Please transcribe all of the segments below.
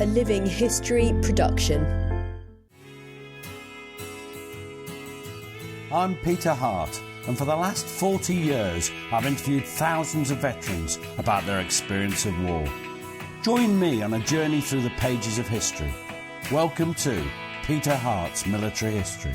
a Living History production. I'm Peter Hart, and for the last 40 years I've interviewed thousands of veterans about their experience of war. Join me on a journey through the pages of history. Welcome to Peter Hart's Military History.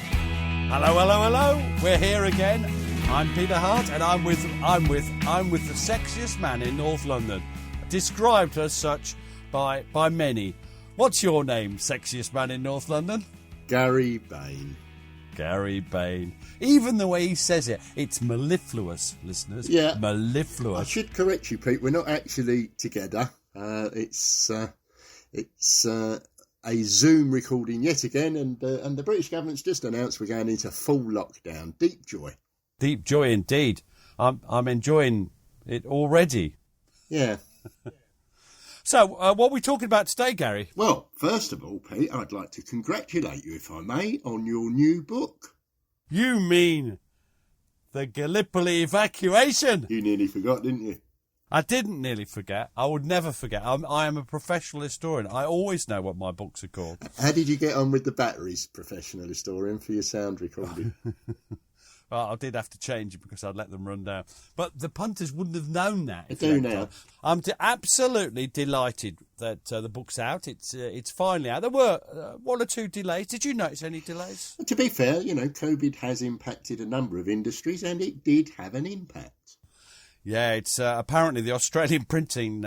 Hello, hello, hello. We're here again. I'm Peter Hart, and I'm with the sexiest man in North London, described as such by many. What's your name, sexiest man in North London? Gary Bain. Gary Bain. Even the way he says it, it's mellifluous, listeners. Yeah. Mellifluous. I should correct you, Pete. We're not actually together. It's a Zoom recording yet again, and the British government's just announced we're going into full lockdown. Deep joy. Deep joy indeed. I'm enjoying it already. Yeah. So, what are we talking about today, Gary? Well, first of all, Pete, I'd like to congratulate you, if I may, on your new book. You mean the Gallipoli evacuation? You nearly forgot, didn't you? I didn't nearly forget. I would never forget. I am a professional historian. I always know what my books are called. How did you get on with the batteries, professional historian, for your sound recording? Well, I did have to change it because I'd let them run down. But the punters wouldn't have known that. I do now. I'm absolutely delighted that the book's out. It's finally out. There were one or two delays. Did you notice any delays? To be fair, COVID has impacted a number of industries, and it did have an impact. Yeah, it's apparently the Australian printing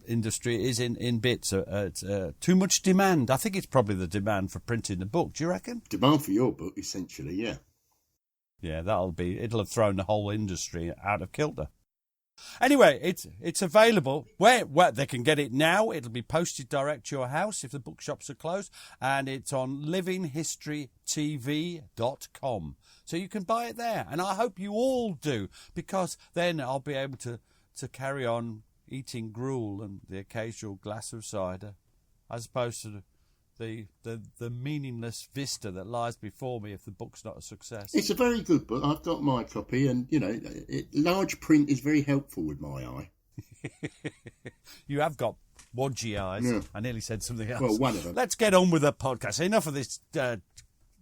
industry is in bits. It's too much demand. I think it's probably the demand for printing the book. Do you reckon? Demand for your book, essentially, yeah. Yeah, it'll have thrown the whole industry out of kilter. Anyway, it's available where they can get it now. It'll be posted direct to your house if the bookshops are closed, and it's on livinghistorytv.com. So you can buy it there, and I hope you all do, because then I'll be able to carry on eating gruel and the occasional glass of cider, as opposed to the meaningless vista that lies before me if the book's not a success. It's a very good book. I've got my copy, and large print is very helpful with my eye. You have got wodgy eyes. Yeah. I nearly said something else. Well, one of them. Let's get on with the podcast. Enough of this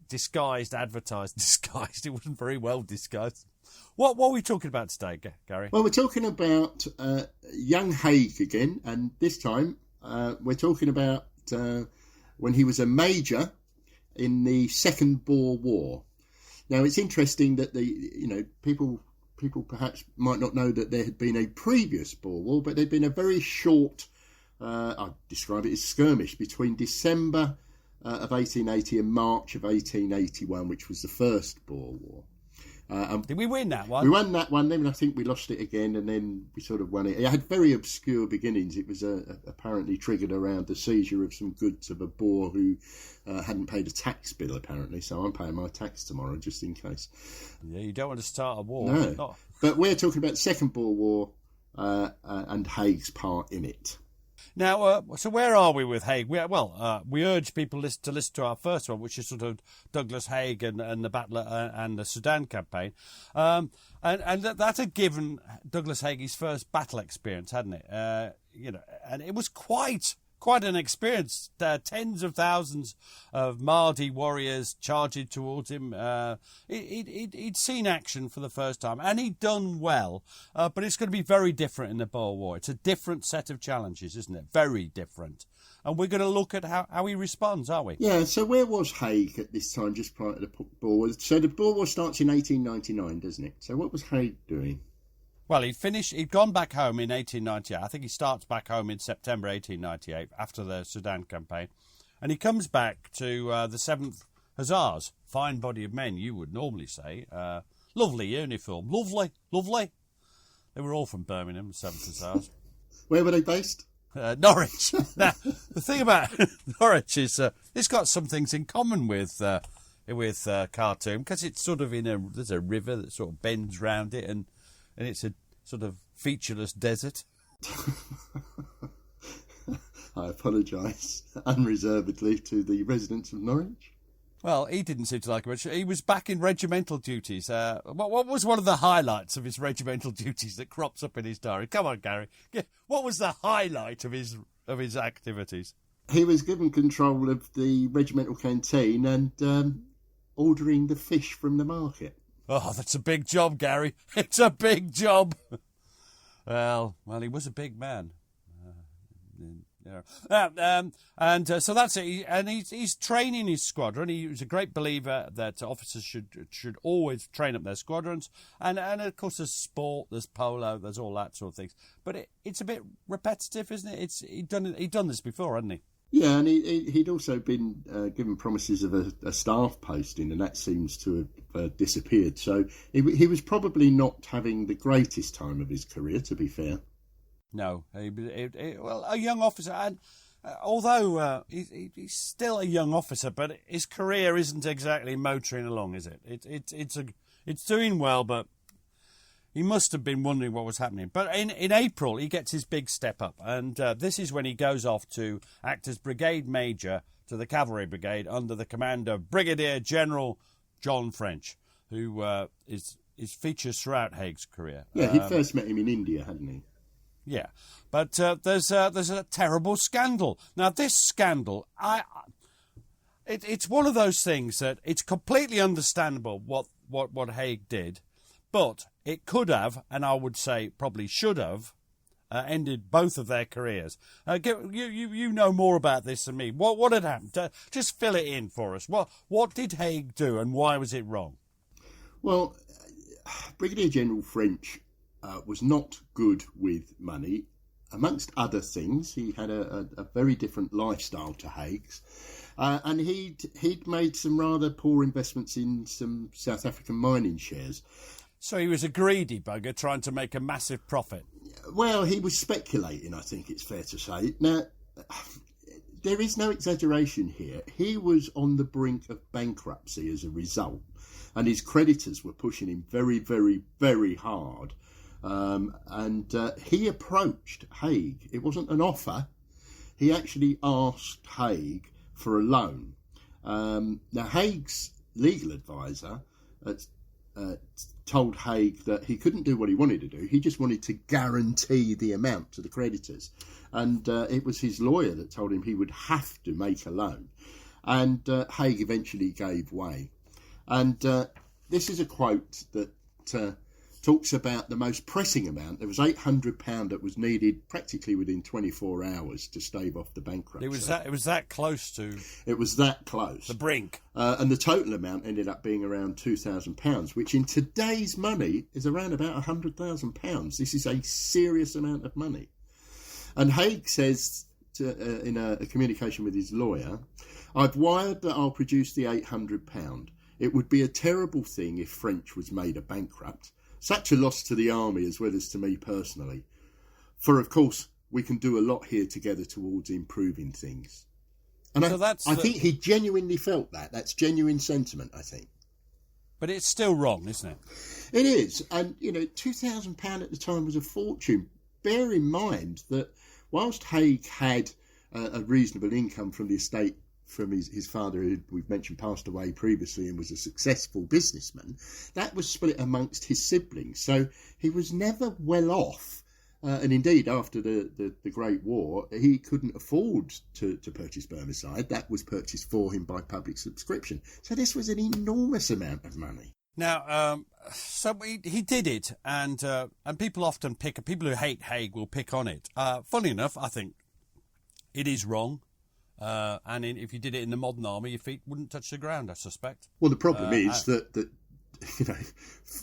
disguised. It wasn't very well disguised. What are we talking about today, Gary? Well, we're talking about young Hague again, and this time we're talking about when he was a major in the Second Boer War. Now, it's interesting that people perhaps might not know that there had been a previous Boer War, but there'd been a very short, I'd describe it as skirmish, between December of 1880 and March of 1881, which was the first Boer War. Did we win that one? We won that one, then I think we lost it again, and then we sort of won it. It had very obscure beginnings. It was apparently triggered around the seizure of some goods of a Boer who hadn't paid a tax bill, apparently. So I'm paying my tax tomorrow, just in case. Yeah, you don't want to start a war. No, but we're talking about the Second Boer War and Hague's part in it. Now, so where are we with Hague? We urge people to listen to our first one, which is sort of Douglas Haig and the battle and the Sudan campaign. And that had given Douglas Haig his first battle experience, hadn't it? And it was quite an experience. Tens of thousands of Mahdi warriors charging towards him. He'd seen action for the first time, and he'd done well. But it's going to be very different in the Boer War. It's a different set of challenges, isn't it? Very different. And we're going to look at how he responds, aren't we? Yeah, so where was Hague at this time, just prior to the Boer War? So the Boer War starts in 1899, doesn't it? So what was Hague doing? Well, he'd gone back home in 1898. I think he starts back home in September 1898 after the Sudan campaign. And he comes back to the 7th Hussars. Fine body of men, you would normally say. Lovely uniform. Lovely. They were all from Birmingham, the 7th Hussars. Where were they based? Norwich. Now, the thing about Norwich is it's got some things in common with Khartoum, because it's sort of there's a river that sort of bends round it, and it's a sort of featureless desert. I apologise unreservedly to the residents of Norwich. Well, he didn't seem to like it much. He was back in regimental duties. What was one of the highlights of his regimental duties that crops up in his diary? Come on, Gary. What was the highlight of his activities? He was given control of the regimental canteen and ordering the fish from the market. Oh, that's a big job, Gary. It's a big job. Well, he was a big man. So that's it. And he's training his squadron. He was a great believer that officers should always train up their squadrons. And of course, there's sport, there's polo, there's all that sort of things. But it's a bit repetitive, isn't it? He'd done this before, hadn't he? Yeah, and he'd also been given promises of a staff posting, and that seems to have disappeared. So he was probably not having the greatest time of his career, to be fair. No, a young officer, and although he's still a young officer, but his career isn't exactly motoring along, is it? It's doing well, but he must have been wondering what was happening. But in April, he gets his big step up, and this is when he goes off to act as brigade major to the cavalry brigade under the command of Brigadier General John French, who is features throughout Haig's career. Yeah, he first met him in India, hadn't he? Yeah, but there's a terrible scandal. Now, this scandal, it's one of those things that it's completely understandable what Haig did, but it could have, and I would say probably should have, ended both of their careers. You know more about this than me. What had happened? Just fill it in for us. What did Haig do, and why was it wrong? Well, Brigadier General French was not good with money. Amongst other things, he had a very different lifestyle to Haig's. And he'd made some rather poor investments in some South African mining shares. So he was a greedy bugger trying to make a massive profit. Well, he was speculating, I think it's fair to say. Now, there is no exaggeration here. He was on the brink of bankruptcy as a result, and his creditors were pushing him very, very, very hard. And he approached Haig. It wasn't an offer. He actually asked Haig for a loan. Now, Haig's legal advisor told Haig that he couldn't do what he wanted to do. He just wanted to guarantee the amount to the creditors. And it was his lawyer that told him he would have to make a loan. And Haig eventually gave way. And this is a quote that talks about the most pressing amount. There was £800 that was needed practically within 24 hours to stave off the bankruptcy. It was that close to... It was that close. The brink. And the total amount ended up being around £2,000, which in today's money is around about £100,000. This is a serious amount of money. And Haig says in a communication with his lawyer, "I've wired that I'll produce the £800. It would be a terrible thing if French was made a bankrupt. Such a loss to the army as well as to me personally. For, of course, we can do a lot here together towards improving things." And so I think he genuinely felt that. That's genuine sentiment, I think. But it's still wrong, isn't it? It is. And, £2,000 at the time was a fortune. Bear in mind that whilst Haig had a reasonable income from the estate from his father, who we've mentioned passed away previously and was a successful businessman, that was split amongst his siblings. So he was never well off. And indeed, after the Great War, he couldn't afford to purchase spermicide. That was purchased for him by public subscription. So this was an enormous amount of money. Now, so he did it, and people often people who hate Haig will pick on it. Funny enough, I think it is wrong. And if you did it in the modern army, your feet wouldn't touch the ground, I suspect. Well, the problem is that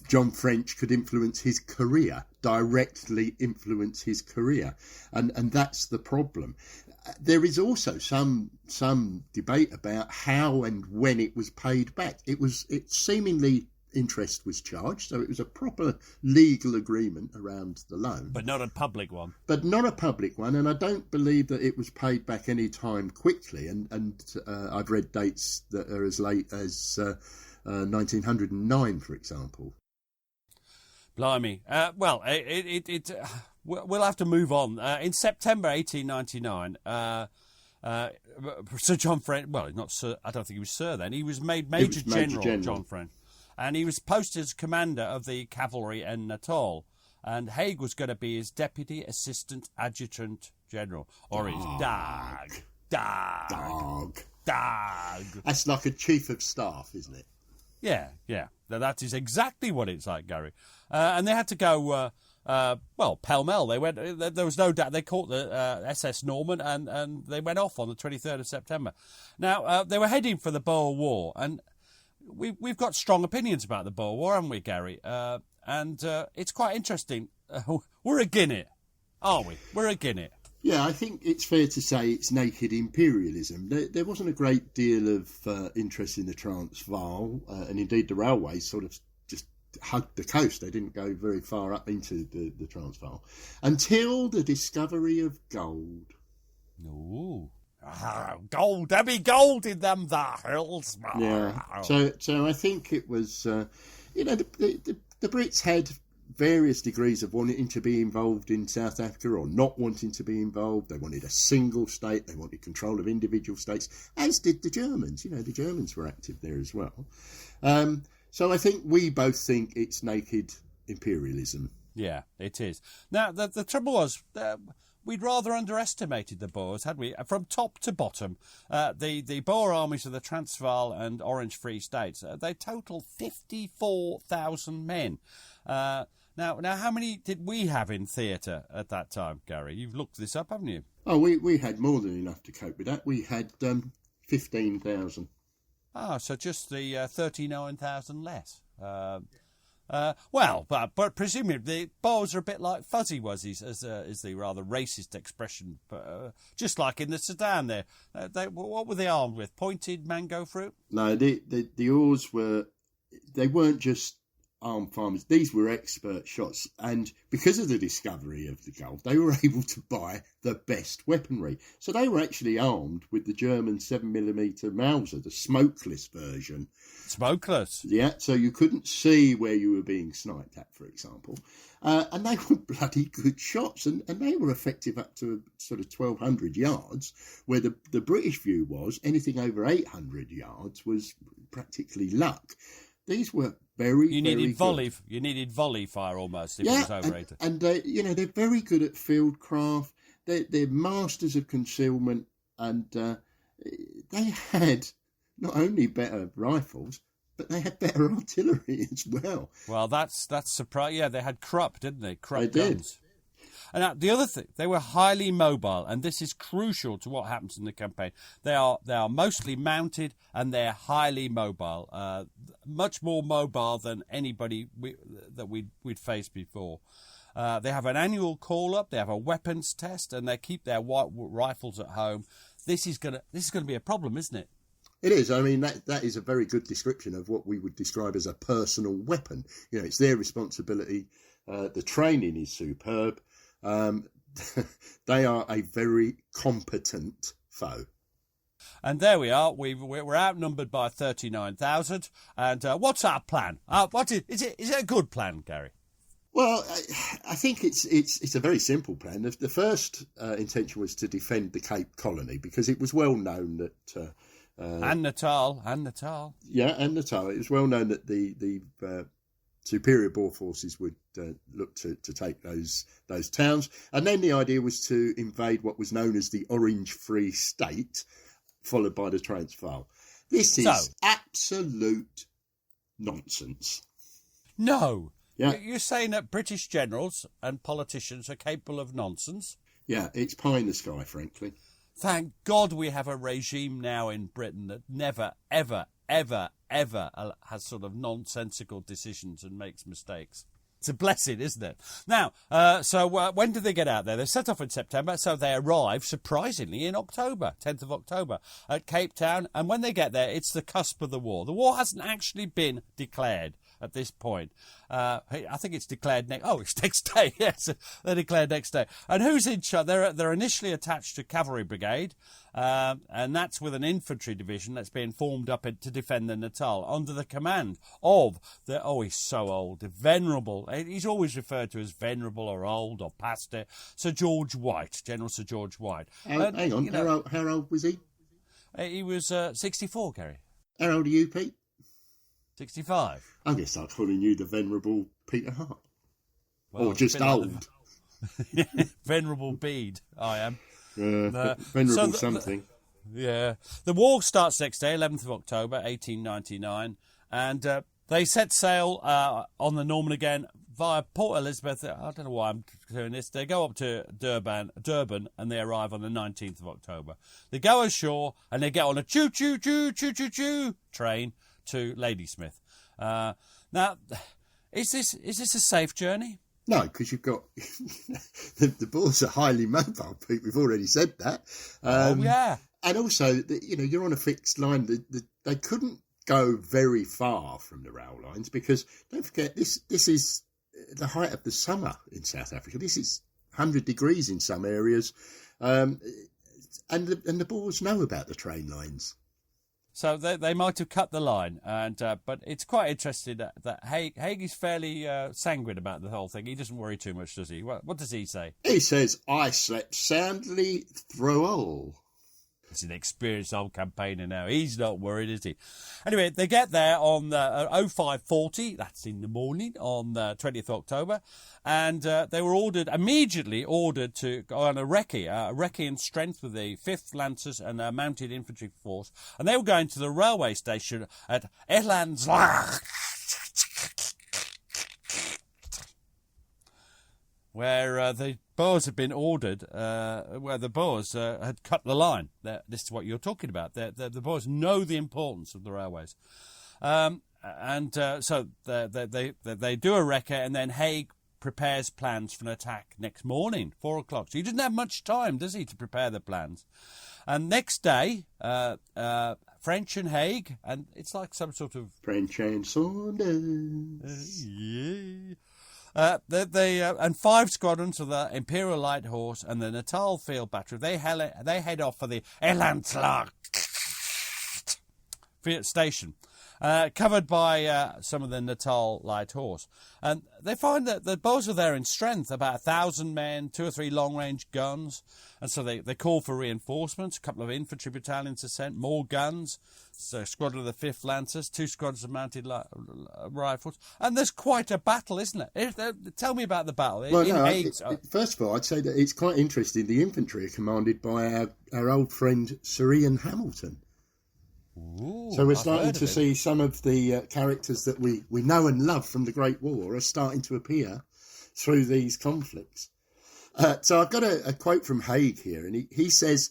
John French could influence his career, directly influence his career, and that's the problem. There is also some debate about how and when it was paid back. It seemingly interest was charged, so it was a proper legal agreement around the loan. But not a public one. And I don't believe that it was paid back any time quickly, and I've read dates that are as late as 1909, for example. Blimey. We'll have to move on. In September 1899, Sir John French, well, not Sir, I don't think he was Sir then. He was made Major General John French. And he was posted as commander of the cavalry in Natal. And Hague was going to be his deputy assistant adjutant general. Or his Dog. That's like a chief of staff, isn't it? Yeah. That is exactly what it's like, Gary. And they had to go, pell-mell. They went. There was no doubt. They caught the SS Norman and they went off on the 23rd of September. Now, they were heading for the Boer War. And we've got strong opinions about the Boer War, haven't we, Gary? And it's quite interesting. We're again it, are we? We're again it. Yeah, I think it's fair to say it's naked imperialism. There wasn't a great deal of interest in the Transvaal, and indeed the railways sort of just hugged the coast. They didn't go very far up into the Transvaal until the discovery of gold. Ooh. Gold, there be gold in them hills. Yeah, so I think it was, the Brits had various degrees of wanting to be involved in South Africa or not wanting to be involved. They wanted a single state. They wanted control of individual states, as did the Germans. The Germans were active there as well. So I think we both think it's naked imperialism. Yeah, it is. Now, the trouble was, we'd rather underestimated the Boers, had we? From top to bottom, the Boer armies of the Transvaal and Orange Free States, they total 54,000 men. Now, how many did we have in theatre at that time, Gary? You've looked this up, haven't you? Oh, we had more than enough to cope with that. We had 15,000. So just the 39,000 less. But presumably the Boers are a bit like fuzzy wuzzies, as the rather racist expression. Just like in the Sudan, there, what were they armed with? Pointed mango fruit? No, the Oars they weren't just armed farmers. These were expert shots, and because of the discovery of the gold, they were able to buy the best weaponry. So they were actually armed with the German 7mm Mauser, the smokeless version. Smokeless? Yeah, so you couldn't see where you were being sniped at, for example. And they were bloody good shots, and they were effective up to sort of 1,200 yards, where the British view was anything over 800 yards was practically luck. These were very needed volley. good. You needed volley fire almost if it was over 800. And they're very good at field craft. They're masters of concealment, and they had not only better rifles, but they had better artillery as well. Well, that's surprising. Yeah, they had Krupp, didn't they? Krupp they guns. Did. And the other thing, they were highly mobile, and this is crucial to what happens in the campaign. They are mostly mounted, and they're highly mobile, much more mobile than anybody we'd faced before. They have an annual call-up, they have a weapons test, and they keep their rifles at home. This is gonna be a problem, isn't it? It is. I mean, that is a very good description of what we would describe as a personal weapon. It's their responsibility. The training is superb. They are a very competent foe. And there we are. We're outnumbered by 39,000. And what's our plan? Is it a good plan, Gary? Well, I think it's a very simple plan. The first intention was to defend the Cape Colony, because it was well known that and Natal. Yeah, and Natal. It was well known that the superior Boer forces would look to take those towns. And then the idea was to invade what was known as the Orange Free State, followed by the Transvaal. This is absolute nonsense. No. Yeah. You're saying that British generals and politicians are capable of nonsense? Yeah, it's pie in the sky, frankly. Thank God we have a regime now in Britain that never, ever, ever, ever has sort of nonsensical decisions and makes mistakes. It's a blessing, isn't it? Now, when did they get out there? They set off in September, so they arrive, surprisingly, in October, 10th of October, at Cape Town. And when they get there, it's the cusp of the war. The war hasn't actually been declared. at this point. I think it's declared it's next day. Yes, they're declared next day. And who's in charge? They're initially attached to cavalry brigade, and that's with an infantry division that's being formed up to defend the Natal under the command of he's so old, the venerable. He's always referred to as venerable or old or past it. Sir George White, General Sir George White. Hang on, how old was he? He was 64, Kerry. How old are you, Pete? 65. I guess I'm calling you the venerable Peter Hart. Well, or just old. Venerable Bede, I am. Venerable something. The war starts next day, 11th of October, 1899, and they set sail on the Norman again via Port Elizabeth. I don't know why I'm doing this. They go up to Durban, and they arrive on the 19th of October. They go ashore, and they get on a choo-choo-choo train to Ladysmith. Now, is this a safe journey? No, because you've got the Boers are highly mobile, Pete. We've already said that. Yeah. And also, you're on a fixed line. They couldn't go very far from the rail lines because don't forget this is the height of the summer in South Africa. This is 100 degrees in some areas, and the Boers know about the train lines. So they might have cut the line, but it's quite interesting that Hague is fairly sanguine about the whole thing. He doesn't worry too much, does he? What does he say? He says, "I slept soundly through all." He's an experienced old campaigner now. He's not worried, is he? Anyway, they get there on 0540, that's in the morning, on 20th October, and they were immediately ordered to go on a recce in strength with the 5th Lancers and a mounted infantry force, and they were going to the railway station at Elandslaag, where the Boers had been ordered, where the Boers had cut the line. This is what you're talking about. The Boers know the importance of the railways. So they do a recce, and then Hague prepares plans for an attack next morning, 4 o'clock. So he doesn't have much time, does he, to prepare the plans? And next day, French and Hague, and it's like some sort of... French and Saunders. Yeah. And 5 squadrons of the Imperial Light Horse and the Natal Field Battery, they head off for the Elandslaag station, covered by some of the Natal Light Horse. And they find that the Boers are there in strength, about 1,000 men, 2 or 3 long-range guns. And so they call for reinforcements. A couple of infantry battalions are sent, more guns. So a squadron of the 5th Lancers, 2 squadrons of mounted rifles. And there's quite a battle, isn't it? Tell me about the battle. Well, first of all, I'd say that it's quite interesting. The infantry are commanded by our old friend Sir Ian Hamilton. Ooh, so we're starting to see some of the characters that we know and love from the Great War are starting to appear through these conflicts. So I've got a quote from Hague here, and he says,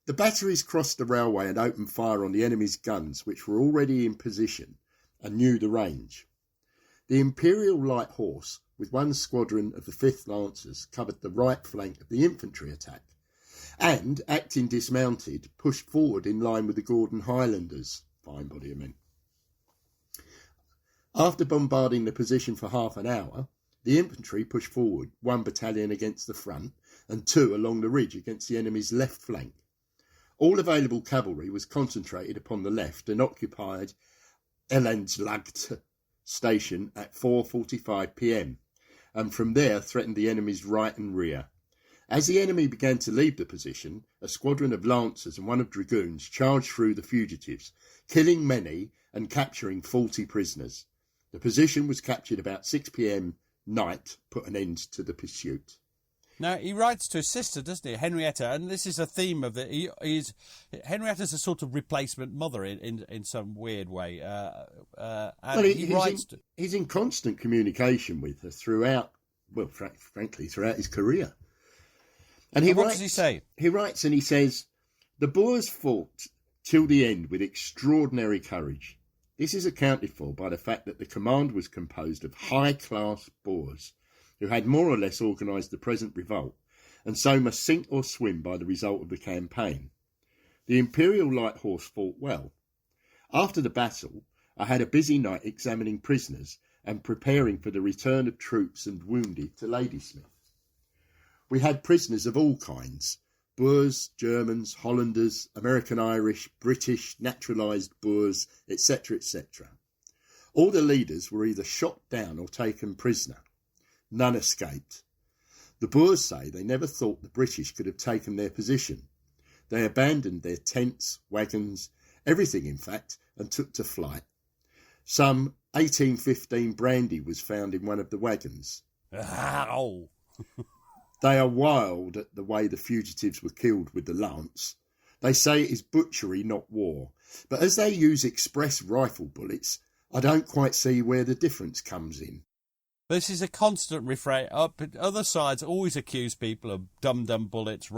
"The batteries crossed the railway and opened fire on the enemy's guns, which were already in position and knew the range. The Imperial Light Horse, with 1 squadron of the 5th Lancers, covered the right flank of the infantry attack, and, acting dismounted, pushed forward in line with the Gordon Highlanders." Fine body of men. "After bombarding the position for half an hour, the infantry pushed forward, 1 battalion against the front and 2 along the ridge against the enemy's left flank. All available cavalry was concentrated upon the left and occupied Elandslaag station at 4:45 p.m, and from there threatened the enemy's right and rear. As the enemy began to leave the position, a squadron of lancers and 1 of dragoons charged through the fugitives, killing many and capturing 40 prisoners. The position was captured about 6 p.m. night, put an end to the pursuit." Now, he writes to his sister, doesn't he, Henrietta, and this is a theme of the... Henrietta's a sort of replacement mother in some weird way. He's in constant communication with her throughout, well, frankly, throughout his career. And what does he say? He writes and he says, "The Boers fought till the end with extraordinary courage. This is accounted for by the fact that the command was composed of high-class Boers, who had more or less organised the present revolt, and so must sink or swim by the result of the campaign. The Imperial Light Horse fought well. After the battle, I had a busy night examining prisoners, and preparing for the return of troops and wounded to Ladysmith. We had prisoners of all kinds: Boers, Germans, Hollanders, American Irish, British, naturalised Boers, etc., etc. All the leaders were either shot down or taken prisoner. None escaped. The Boers say they never thought the British could have taken their position. They abandoned their tents, wagons, everything in fact, and took to flight. Some 1815 brandy was found in one of the wagons. Ow! They are wild at the way the fugitives were killed with the lance. They say it is butchery, not war. But as they use express rifle bullets, I don't quite see where the difference comes in. This is a constant refrain. Other sides always accuse people of dum-dum bullets,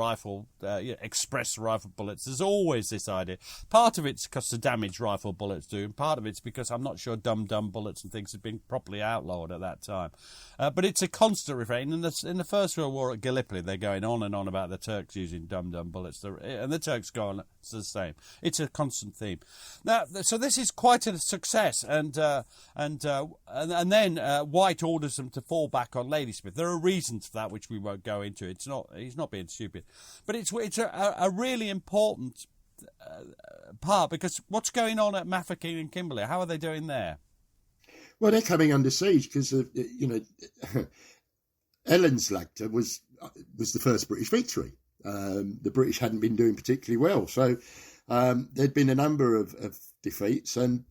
express rifle bullets. There's always this idea. Part of it's because the damage rifle bullets do, and part of it's because I'm not sure dum-dum bullets and things had been properly outlawed at that time. But it's a constant refrain. In the First World War at Gallipoli, they're going on and on about the Turks using dum-dum bullets, and the Turks go on. It's the same. It's a constant theme. Now, so this is quite a success, and then White orders them to fall back on Ladysmith. There are reasons for that which we won't go into. He's not being stupid, but it's a really important part, because what's going on at Mafeking and Kimberley? How are they doing there? Well, they're coming under siege because Ellenslagte was the first British victory. The British hadn't been doing particularly well, so there'd been a number of defeats, and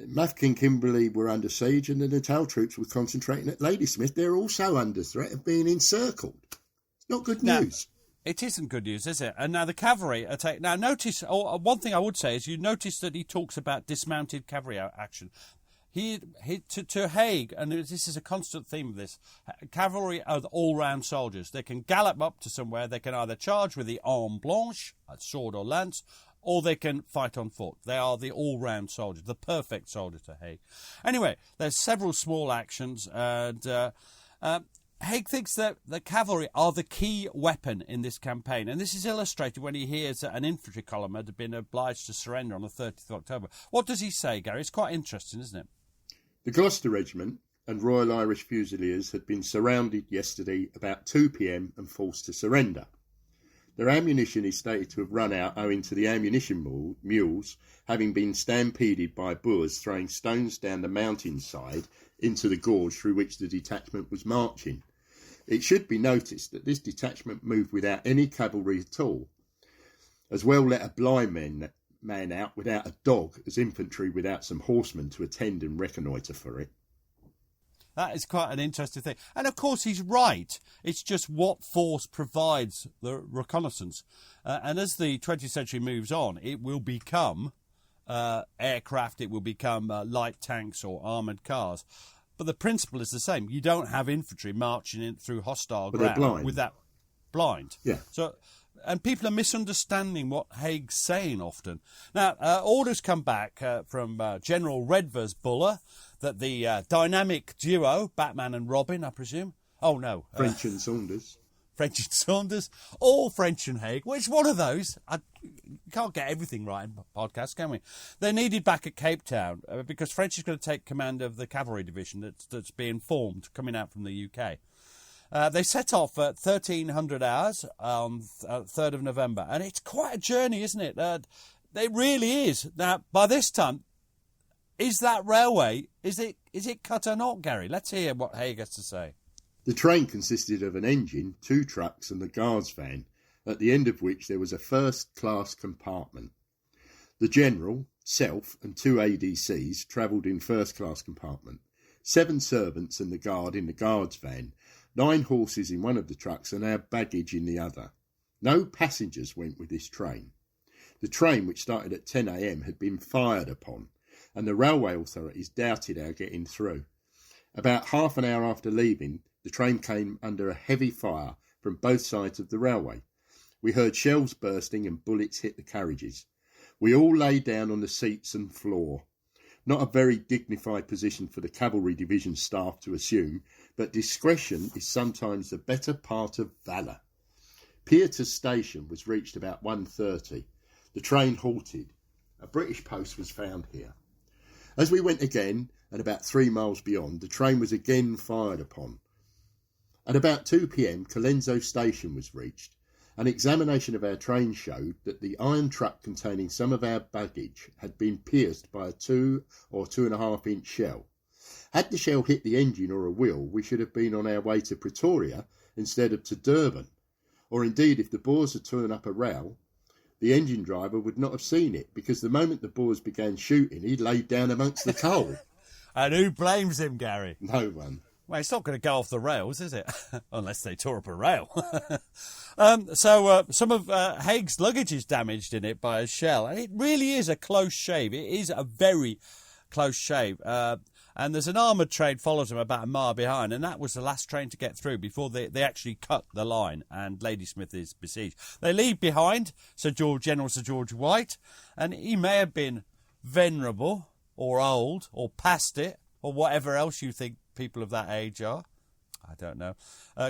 Mafeking, Kimberley were under siege, and the Natal troops were concentrating at Ladysmith. They're also under threat of being encircled. It's not good news. It isn't good news, is it? And now the cavalry are taking... Now, notice... one thing I would say is you notice that he talks about dismounted cavalry action. To Hague, and this is a constant theme of this, cavalry are the all-round soldiers. They can gallop up to somewhere. They can either charge with the arme blanche, a sword or lance, or they can fight on foot. They are the all-round soldiers, the perfect soldier to Hague. Anyway, there's several small actions, and Haig thinks that the cavalry are the key weapon in this campaign, and this is illustrated when he hears that an infantry column had been obliged to surrender on the 30th of October. What does he say, Gary? It's quite interesting, isn't it? The Gloucester Regiment and Royal Irish Fusiliers had been surrounded yesterday about 2 p.m. and forced to surrender. Their ammunition is stated to have run out owing to the ammunition mules having been stampeded by Boers throwing stones down the mountainside into the gorge through which the detachment was marching. It should be noticed that this detachment moved without any cavalry at all. As well let a blind man out without a dog as infantry without some horsemen to attend and reconnoitre for it. That is quite an interesting thing. And of course he's right. It's just what force provides the reconnaissance. And as the 20th century moves on, it will become aircraft, it will become light tanks or armoured cars. But the principle is the same. You don't have infantry marching in through hostile ground with that blind. Yeah. So, and people are misunderstanding what Haig's saying often. Now, orders come back from General Redvers Buller that the dynamic duo, Batman and Robin, I presume. Oh, no. French and Saunders. French and Saunders. All French and Haig. Which one of those? You can't get everything right in podcasts, can we? They're needed back at Cape Town because French is going to take command of the cavalry division that's being formed, coming out from the UK. They set off at 1300 hours on 3rd of November. And it's quite a journey, isn't it? It really is. Now, by this time, is that railway, is it cut or not, Gary? Let's hear what Haig has to say. The train consisted of an engine, 2 trucks and the guards van, at the end of which there was a first-class compartment. The general, self and 2 ADCs travelled in first-class compartment. 7 servants and the guard in the guards van, 9 horses in one of the trucks and our baggage in the other. No passengers went with this train. The train, which started at 10 a.m, had been fired upon, and the railway authorities doubted our getting through. About half an hour after leaving, the train came under a heavy fire from both sides of the railway. We heard shells bursting and bullets hit the carriages. We all lay down on the seats and floor. Not a very dignified position for the cavalry division staff to assume, but discretion is sometimes the better part of valour. Pieter's station was reached about 1:30. The train halted. A British post was found here. As we went again, and about 3 miles beyond, the train was again fired upon. At about 2 p.m, Colenso station was reached. An examination of our train showed that the iron truck containing some of our baggage had been pierced by a 2 or 2.5 inch shell. Had the shell hit the engine or a wheel, we should have been on our way to Pretoria instead of to Durban. Or indeed, if the Boers had torn up a row, the engine driver would not have seen it, because the moment the Boers began shooting, he laid down amongst the coal. And who blames him, Gary? No one. Well, it's not going to go off the rails, is it? Unless they tore up a rail. So some of Haig's luggage is damaged in it by a shell. And it really is a close shave. It is a very close shave. And there's an armoured train follows him about a mile behind. And that was the last train to get through before they actually cut the line. And Ladysmith is besieged. They leave behind General Sir George White. And he may have been venerable or old or past it or whatever else you think people of that age are. I don't know.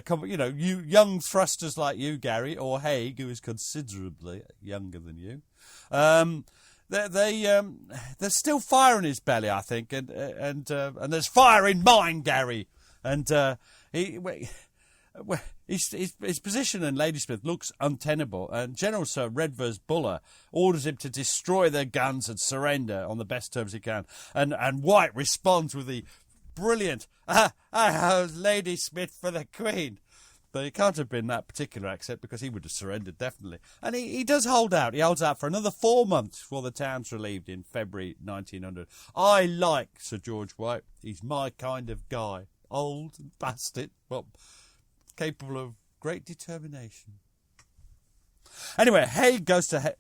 You young thrusters like you, Gary, or Haig, who is considerably younger than you. There's still fire in his belly, I think, and there's fire in mine, Gary. And his position in Ladysmith looks untenable, and General Sir Redvers Buller orders him to destroy their guns and surrender on the best terms he can. And White responds with the brilliant, I hold Ladysmith for the Queen. But it can't have been that particular accent, because he would have surrendered, definitely. And he does hold out. He holds out for another 4 months before the town's relieved in February 1900. I like Sir George White. He's my kind of guy. Old and bastard, but capable of great determination. Anyway, Haig goes to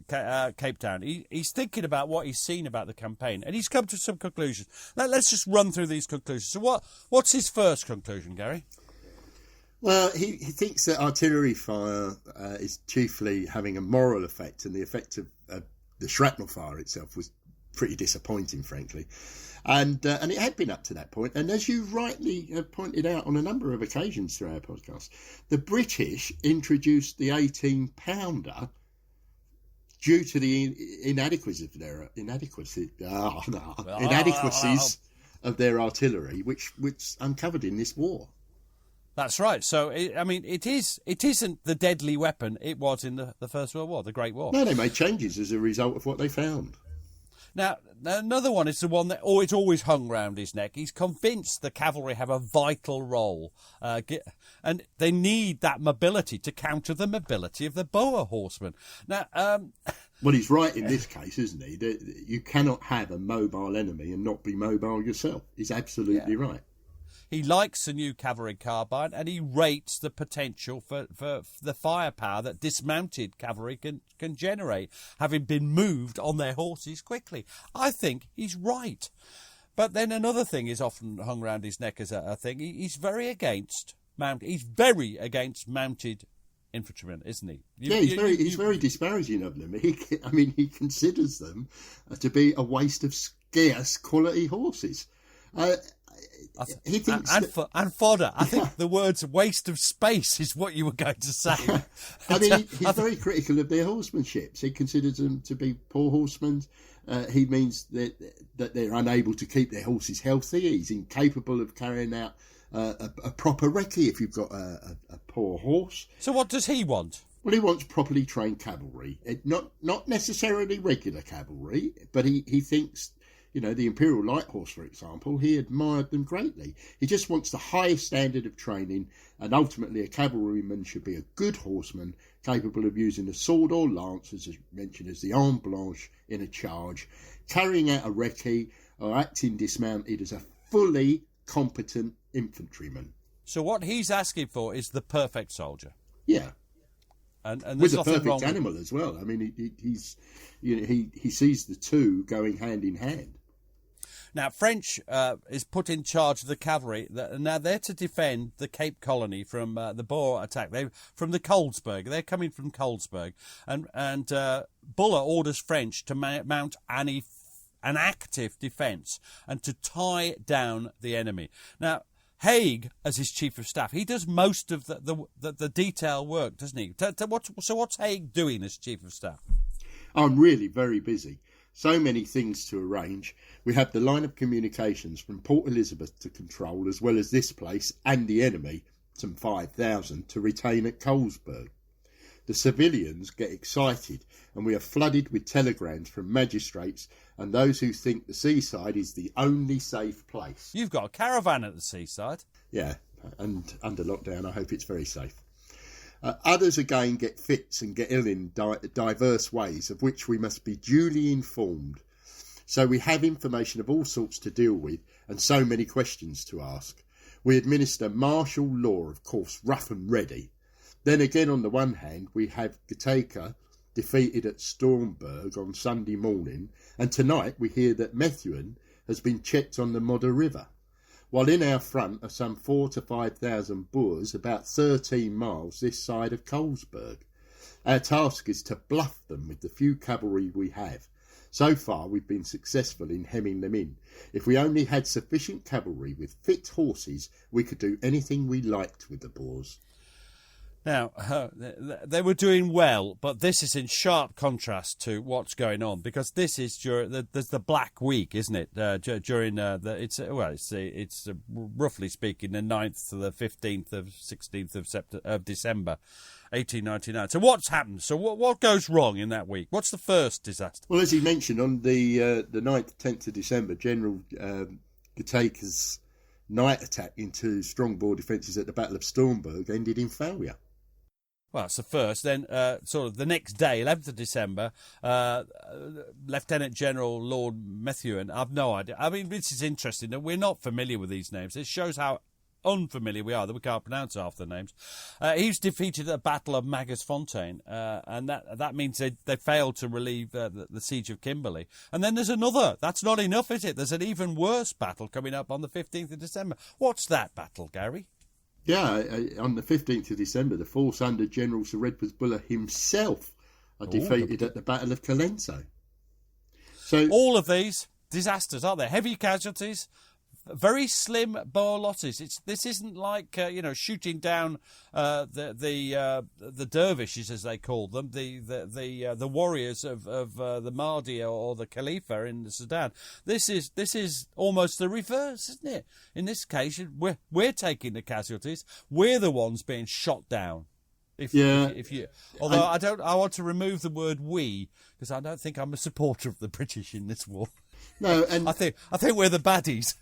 Cape Town. He's thinking about what he's seen about the campaign, and he's come to some conclusions. Let's just run through these conclusions. So what's his first conclusion, Gary? Well, he thinks that artillery fire is chiefly having a moral effect, and the effect of the shrapnel fire itself was pretty disappointing, frankly. And it had been up to that point. And as you rightly have pointed out on a number of occasions through our podcast, the British introduced the 18-pounder due to the inadequacies of their artillery, which uncovered in this war. That's right. So, it isn't the deadly weapon it was in the First World War, the Great War. No, they made changes as a result of what they found. Now, another one is the one that it's always hung round his neck. He's convinced the cavalry have a vital role, and they need that mobility to counter the mobility of the Boer horsemen. Now, well, he's right in this case, isn't he? You cannot have a mobile enemy and not be mobile yourself. He's absolutely right. He likes the new cavalry carbine, and he rates the potential for the firepower that dismounted cavalry can generate, having been moved on their horses quickly. I think he's right. But then another thing is often hung around his neck as a thing. He's very against mounted infantrymen, isn't he? He's very disparaging of them. He considers them to be a waste of scarce quality horses. He thinks and fodder. I think the words "waste of space" is what you were going to say. He's very critical of their horsemanship. He considers them to be poor horsemen. He means that they're unable to keep their horses healthy. He's incapable of carrying out a proper recce if you've got a poor horse. So what does he want? Well, he wants properly trained cavalry. Not necessarily regular cavalry, but he thinks... the Imperial Light Horse, for example, he admired them greatly. He just wants the highest standard of training, and ultimately a cavalryman should be a good horseman, capable of using a sword or lance, as mentioned as the arme blanche in a charge, carrying out a recce, or acting dismounted as a fully competent infantryman. So what he's asking for is the perfect soldier. Yeah. And with a perfect animal as well. He sees the two going hand in hand. Now, French is put in charge of the cavalry. Now, they're to defend the Cape Colony from the Boer attack. From the Colesberg. They're coming from Colesberg. And Buller orders French to mount an active defence and to tie down the enemy. Now, Haig, as his chief of staff, he does most of the detail work, doesn't he? So what's Haig doing as chief of staff? I'm really very busy. So many things to arrange. We have the line of communications from Port Elizabeth to control, as well as this place and the enemy, some 5,000, to retain at Colesberg. The civilians get excited, and we are flooded with telegrams from magistrates and those who think the seaside is the only safe place. You've got a caravan at the seaside. Yeah, and under lockdown, I hope it's very safe. Others again get fits and get ill in diverse ways, of which we must be duly informed. So we have information of all sorts to deal with, and so many questions to ask. We administer martial law, of course, rough and ready. Then again, on the one hand, we have Getaker defeated at Stormberg on Sunday morning, and tonight we hear that Methuen has been checked on the Modder River, while in our front are some 4,000 to 5,000 Boers about 13 miles this side of Colesberg. Our task is to bluff them with the few cavalry we have. So far we've been successful in hemming them in. If we only had sufficient cavalry with fit horses, we could do anything we liked with the Boers. Now, they were doing well, but this is in sharp contrast to what's going on, because this is there's the Black Week, isn't it? During it's roughly speaking the 9th to the 15th of 16th of December, 1899. So what's happened? So what goes wrong in that week? What's the first disaster? Well, as he mentioned, on the 9th, 10th of December, General Getaker's night attack into strong Boer defences at the Battle of Stormberg ended in failure. Well, it's the first. Then, sort of the next day, 11th of December, Lieutenant General Lord Methuen, I've no idea. I mean, this is interesting that we're not familiar with these names. It shows how unfamiliar we are, that we can't pronounce half the names. He was defeated at the Battle of Magersfontein, and that means they failed to relieve the siege of Kimberley. And then there's another. That's not enough, is it? There's an even worse battle coming up on the 15th of December. What's that battle, Gary? Yeah, on the 15th of December, the force under General Sir Edward Buller himself are defeated at the Battle of Colenso. So all of these disasters, aren't there? Heavy casualties, very slim Boer losses. This isn't like shooting down the dervishes, as they call them, the warriors of the Mahdi or the Khalifa in the Sudan. This is almost the reverse, isn't it? In this case, we're taking the casualties. We're the ones being shot down. Although I want to remove the word "we" because I don't think I'm a supporter of the British in this war. No, and I think we're the baddies.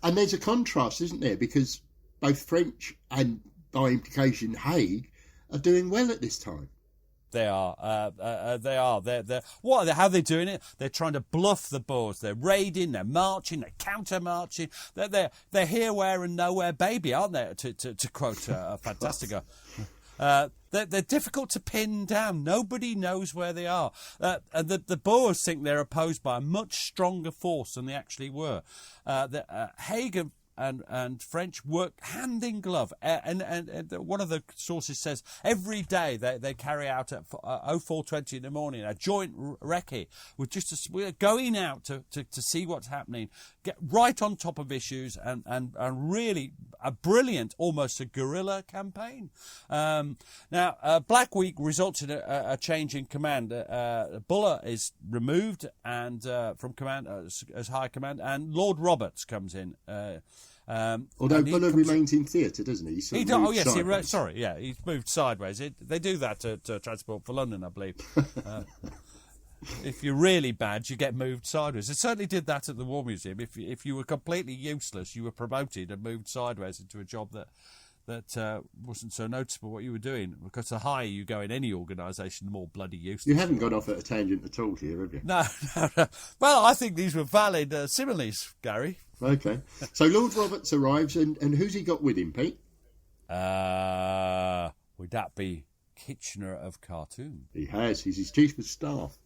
And there's a contrast, isn't there? Because both French and, by implication, Hague are doing well at this time. They are. How are they doing it? They're trying to bluff the Boers. They're raiding. They're marching. They're counter-marching. They're here, where, and nowhere, baby, aren't they? To quote a Fantastica. They're difficult to pin down. Nobody knows where they are. And the Boers think they're opposed by a much stronger force than they actually were. Hague and French work hand in glove. And one of the sources says every day they carry out at 04:20 in the morning a joint recce. We're going out to see what's happening, get right on top of issues, and really a brilliant, almost a guerrilla campaign. Now, Black Week results in a change in command. Buller is removed and from command as high command, and Lord Roberts comes in. Although Buller remains in theatre, doesn't he? He's moved sideways. They do that to Transport for London, I believe. If you're really bad, you get moved sideways. They certainly did that at the War Museum. If you were completely useless, you were promoted and moved sideways into a job that wasn't so noticeable what you were doing. Because the higher you go in any organisation, the more bloody useless. You haven't gone off at a tangent at all here, have you? No. Well, I think these were valid similes, Gary. Okay. So Lord Roberts arrives, and who's he got with him, Pete? Would that be Kitchener of Khartoum? He has. He's his chief of staff.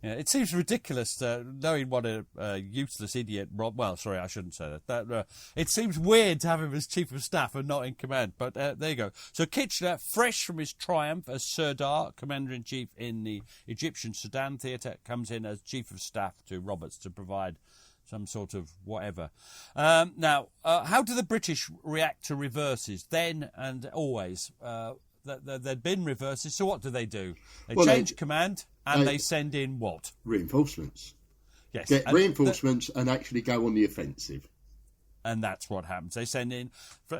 Yeah, it seems ridiculous knowing what a useless idiot well, sorry, I shouldn't say that. It seems weird to have him as chief of staff and not in command, but there you go. So Kitchener, fresh from his triumph as Sirdar, commander-in-chief in the Egyptian Sudan theatre, comes in as chief of staff to Roberts to provide some sort of whatever. Now, how do the British react to reverses then and always? there'd been reverses. So what do? They Well, change command and they send in what? Reinforcements. Yes. Get reinforcements and actually go on the offensive. And that's what happens. They send in,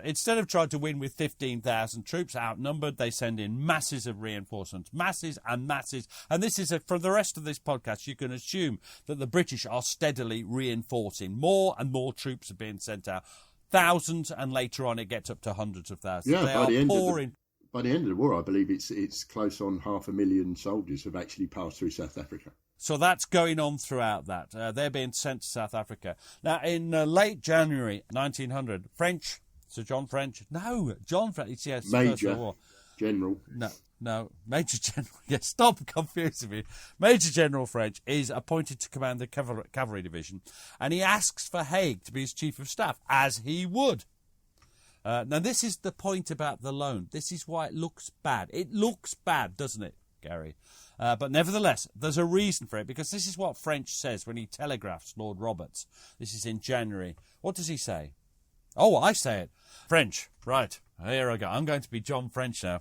instead of trying to win with 15,000 troops outnumbered, they send in masses of reinforcements, masses and masses. And this is, for the rest of this podcast, you can assume that the British are steadily reinforcing. More and more troops are being sent out. Thousands, and later on it gets up to hundreds of thousands. Yeah, they by are the end pouring. By the end of the war, I believe it's close on 500,000 soldiers have actually passed through South Africa. So that's going on throughout that. They're being sent to South Africa. Now, in late January 1900, Sir John French, it's yes, Major War. General. No, Major General. Yes, stop confusing me. Major General French is appointed to command the cavalry division, and he asks for Haig to be his chief of staff, as he would. Now, this is the point about the loan. This is why it looks bad. It looks bad, doesn't it, Gary? But nevertheless, there's a reason for it, because this is what French says when he telegraphs Lord Roberts. This is in January. What does he say? Oh, I say it. French. Right. Here I go. I'm going to be John French now.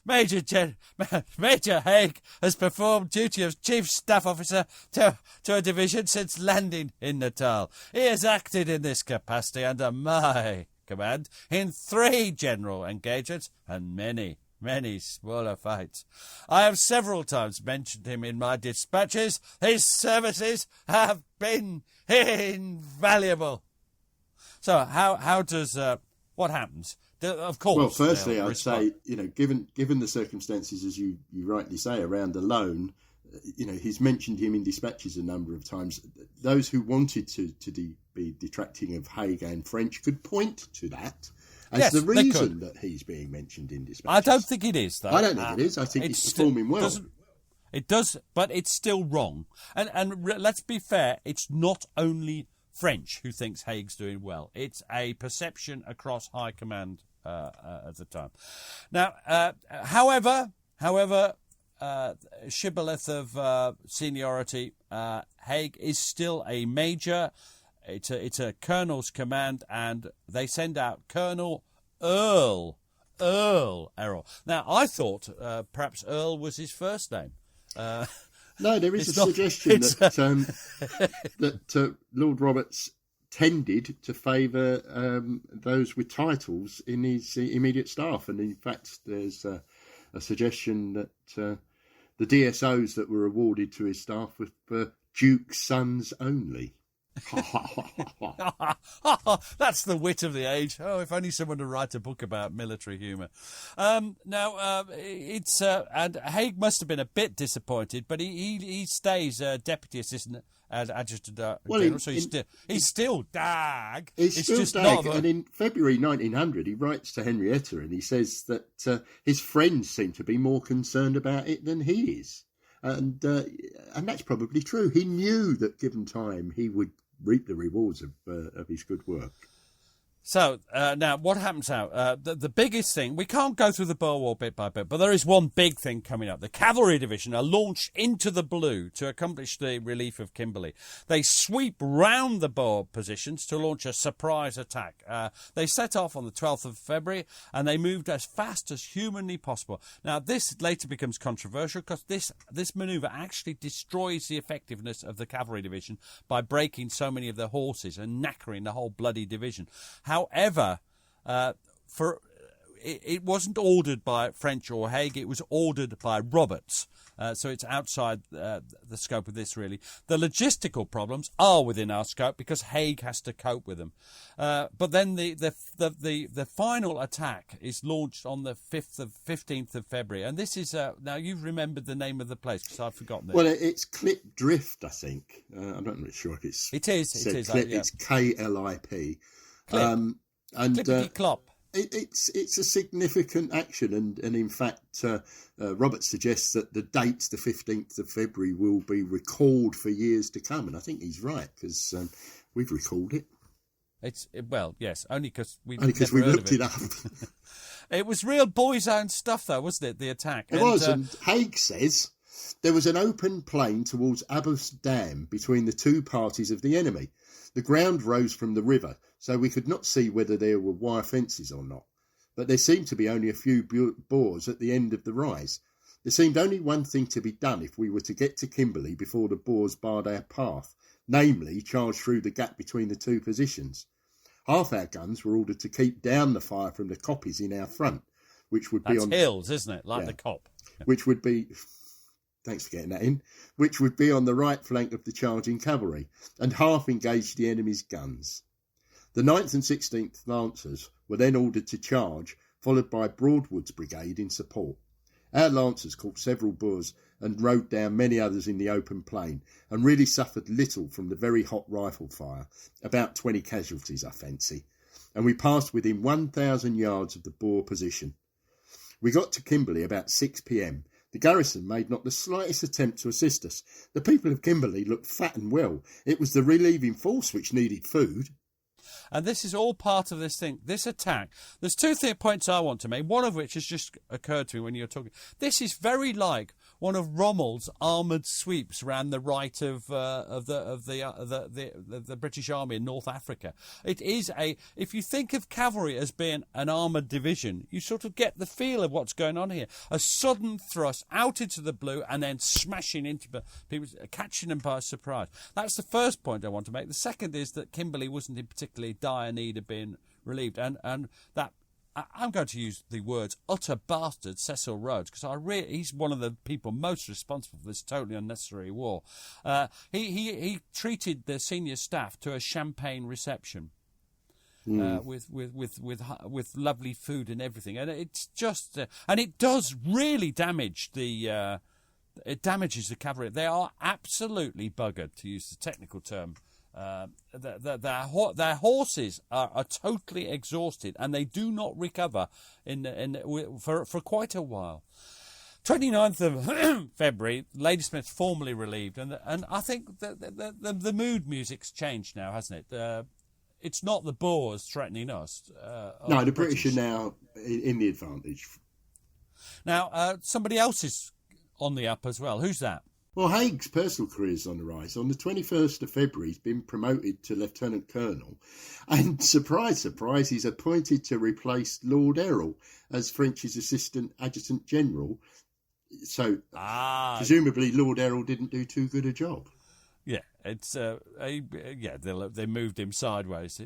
Major Haig has performed duty of Chief Staff Officer to a division since landing in Natal. He has acted in this capacity under my command in 3 general engagements and many smaller fights. I have several times mentioned him in my dispatches. His services have been invaluable. So how does what happens? Of course. Well, firstly, I'd say, given the circumstances, as you rightly say, around the loan, he's mentioned him in dispatches a number of times. Those who wanted to be detracting of Haig and French could point to that as the reason that he's being mentioned in dispatches. I don't think it is, though. I don't think it is. I think he's performing well. It does, but it's still wrong. And let's be fair, it's not only French who thinks Haig's doing well. It's a perception across high command at the time. Now, however, shibboleth of seniority, Haig is still a major. It's a colonel's command, and they send out Colonel Earl Errol. Now, I thought perhaps Earl was his first name. No, there is a suggestion that Lord Roberts tended to favour those with titles in his immediate staff, and in fact, there's a suggestion that the DSOs that were awarded to his staff were for Duke's sons only. That's the wit of the age. Oh, if only someone would write a book about military humour. Now, it's and Haig must have been a bit disappointed, but he stays deputy assistant adjutant general, so he's still Dag. He's still Dag, and in February 1900, he writes to Henrietta and he says that his friends seem to be more concerned about it than he is. And that's probably true. He knew that given time he would reap the rewards of his good work. So, now, what happens now? The biggest thing, we can't go through the Boer War bit by bit, but there is one big thing coming up. The cavalry division are launched into the blue to accomplish the relief of Kimberley. They sweep round the Boer positions to launch a surprise attack. They set off on the 12th of February, and they moved as fast as humanly possible. Now, this later becomes controversial because this manoeuvre actually destroys the effectiveness of the cavalry division by breaking so many of their horses and knackering the whole bloody division. However, it wasn't ordered by French or Haig, it was ordered by Roberts. So it's outside the scope of this, really. The logistical problems are within our scope because Haig has to cope with them. But then the final attack is launched on the 15th of February. And this is, now you've remembered the name of the place because I've forgotten it. Well, it's Clip Drift, I think. I'm not really sure if it's... It is. Clip, it's KLIP. Clippity clop. It's a significant action, and in fact, Roberts suggests that the date, the 15th of February, will be recalled for years to come, and I think he's right because we've recalled it. Yes, only because we looked it up. It was real boys' own stuff, though, wasn't it? The attack. It was, and Haig says there was an open plain towards Abbas Dam between the two parties of the enemy. The ground rose from the river, so we could not see whether there were wire fences or not. but there seemed to be only a few Boers at the end of the rise. There seemed only one thing to be done if we were to get to Kimberley before the Boers barred our path, namely charge through the gap between the two positions. Half our guns were ordered to keep down the fire from the koppies in our front, which would be That's on hills, isn't it? Like the Kop. Which would be, thanks for getting that in, which would be on the right flank of the charging cavalry, and half engaged the enemy's guns. The 9th and 16th Lancers were then ordered to charge, followed by Broadwood's brigade in support. Our Lancers caught several Boers and rode down many others in the open plain, and really suffered little from the very hot rifle fire, about 20 casualties, I fancy, and we passed within 1,000 yards of the Boer position. We got to Kimberley about 6 p.m. The garrison made not the slightest attempt to assist us. The people of Kimberley looked fat and well. It was the relieving force which needed food. And this is all part of this thing, this attack. There's two points I want to make, one of which has just occurred to me when you're talking. This is very like one of Rommel's armoured sweeps around the right of the British Army in North Africa. It is if you think of cavalry as being an armoured division, you sort of get the feel of what's going on here. A sudden thrust out into the blue and then smashing into people, catching them by surprise. That's the first point I want to make. The second is that Kimberley wasn't in particularly dire need of being relieved, and that I'm going to use the words utter bastard Cecil Rhodes, because he's one of the people most responsible for this totally unnecessary war. He treated the senior staff to a champagne reception with lovely food and everything, and it's just and it does really damage the it damages the cavalry. They are absolutely buggered, to use the technical term. Their horses are totally exhausted, and they do not recover for quite a while. 29th of February, Ladysmith formally relieved, and I think the mood music's changed now, hasn't it? It's not the Boers threatening us. No, the British are now in the advantage. Now, somebody else is on the up as well. Who's that? Well, Haig's personal career is on the rise. On the 21st of February, he's been promoted to Lieutenant Colonel. And surprise, surprise, he's appointed to replace Lord Errol as French's Assistant Adjutant General. So, presumably, Lord Errol didn't do too good a job. Yeah, it's they moved him sideways.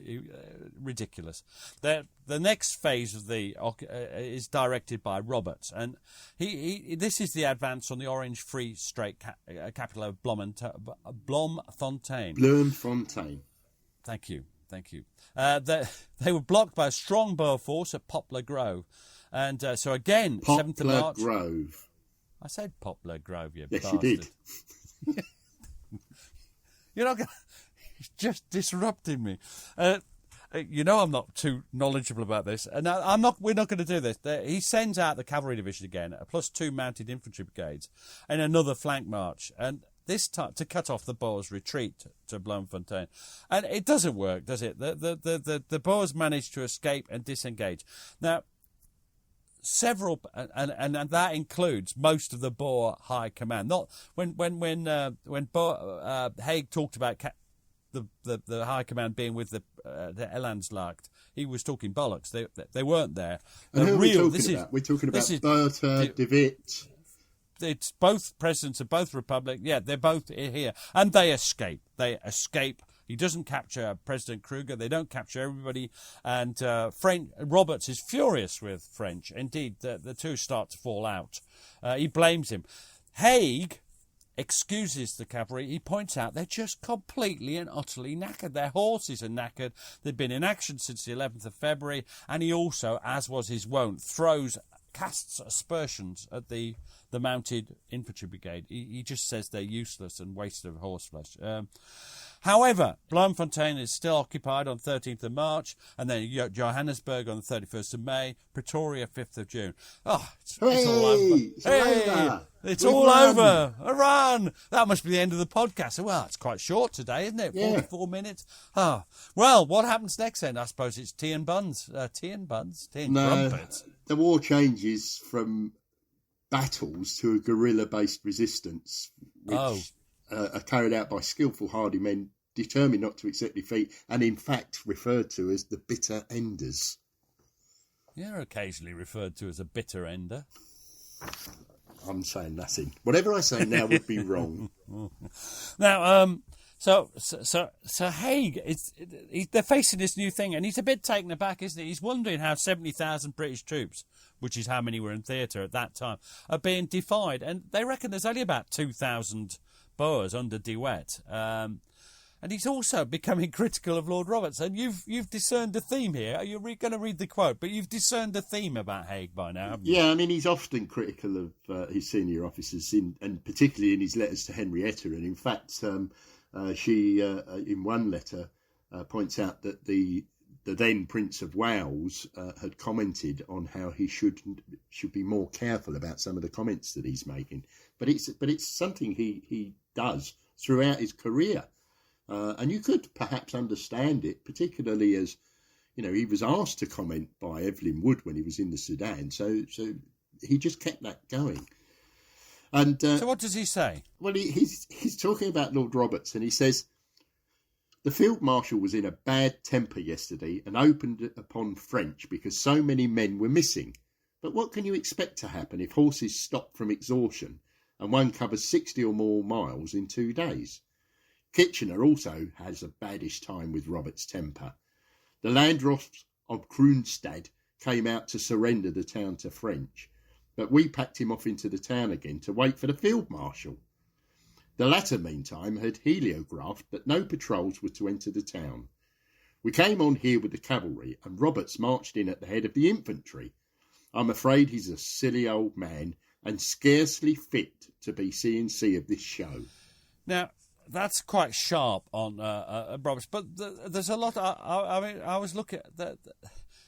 Ridiculous. The next phase of is directed by Roberts, and this is the advance on the Orange Free State capital of Bloemfontein. Bloemfontein. Thank you. They were blocked by a strong Boer force at Poplar Grove, and so again, 7th of March. Poplar Grove. I said Poplar Grove, you yes, bastard. You did. You're not going to... just disrupting me. I'm not too knowledgeable about this. And we're not going to do this. He sends out the cavalry division again, plus 2 mounted infantry brigades, and another flank march. And this time to cut off the Boers' retreat to Bloemfontein. And it doesn't work, does it? The Boers manage to escape and disengage. Now, several, and that includes most of the Boer High Command. Not when Haig talked about the High Command being with the Elandslaagte, he was talking bollocks. They weren't there. And who are we talking about? We're talking about Bertha, De Witt. It's both presidents of both republics. Yeah, they're both here, and they escape. He doesn't capture President Kruger. They don't capture everybody. And Roberts is furious with French. Indeed, the two start to fall out. He blames him. Haig excuses the cavalry. He points out they're just completely and utterly knackered. Their horses are knackered. They've been in action since the 11th of February. And he also, as was his wont, casts aspersions at the mounted infantry brigade. He just says they're useless and waste of horseflesh. However, Bloemfontein is still occupied on 13th of March, and then Johannesburg on the 31st of May, Pretoria 5th of June. Oh, it's all over. It's all over. A run. That must be the end of the podcast. Well, it's quite short today, isn't it? 44 minutes. Oh. Well, what happens next then? I suppose it's tea and buns. Tea and crumpets. The war changes from battles to a guerrilla-based resistance, which are carried out by skillful, hardy men determined not to accept defeat, and in fact referred to as the bitter enders. You're occasionally referred to as a bitter ender. I'm saying nothing. Whatever I say now would be wrong. Now, so Hague, they're facing this new thing, and he's a bit taken aback, isn't he? He's wondering how 70,000 British troops, which is how many were in theatre at that time, are being defied. And they reckon there's only about 2,000 Boers under De Wet. And he's also becoming critical of Lord Roberts. And you've discerned a theme here. You're going to read the quote, but you've discerned a theme about Hague by now, haven't you? Yeah, I mean, he's often critical of his senior officers, and particularly in his letters to Henrietta. And in fact, she, in one letter, points out that the then Prince of Wales had commented on how he should be more careful about some of the comments that he's making. But it's something he does throughout his career. And you could perhaps understand it, particularly as, he was asked to comment by Evelyn Wood when he was in the Sudan. So he just kept that going. And so what does he say? Well, he's talking about Lord Roberts, and he says, the Field Marshal was in a bad temper yesterday and opened upon French because so many men were missing. But what can you expect to happen if horses stop from exhaustion and one covers 60 or more miles in 2 days? Kitchener also has a baddish time with Robert's temper. The Landrofts of Kroonstad came out to surrender the town to French, but we packed him off into the town again to wait for the Field Marshal. The latter, meantime, had heliographed that no patrols were to enter the town. We came on here with the cavalry, and Roberts marched in at the head of the infantry. I'm afraid he's a silly old man and scarcely fit to be C&C of this show. Now, that's quite sharp on Roberts, but there's a lot. I was looking at that.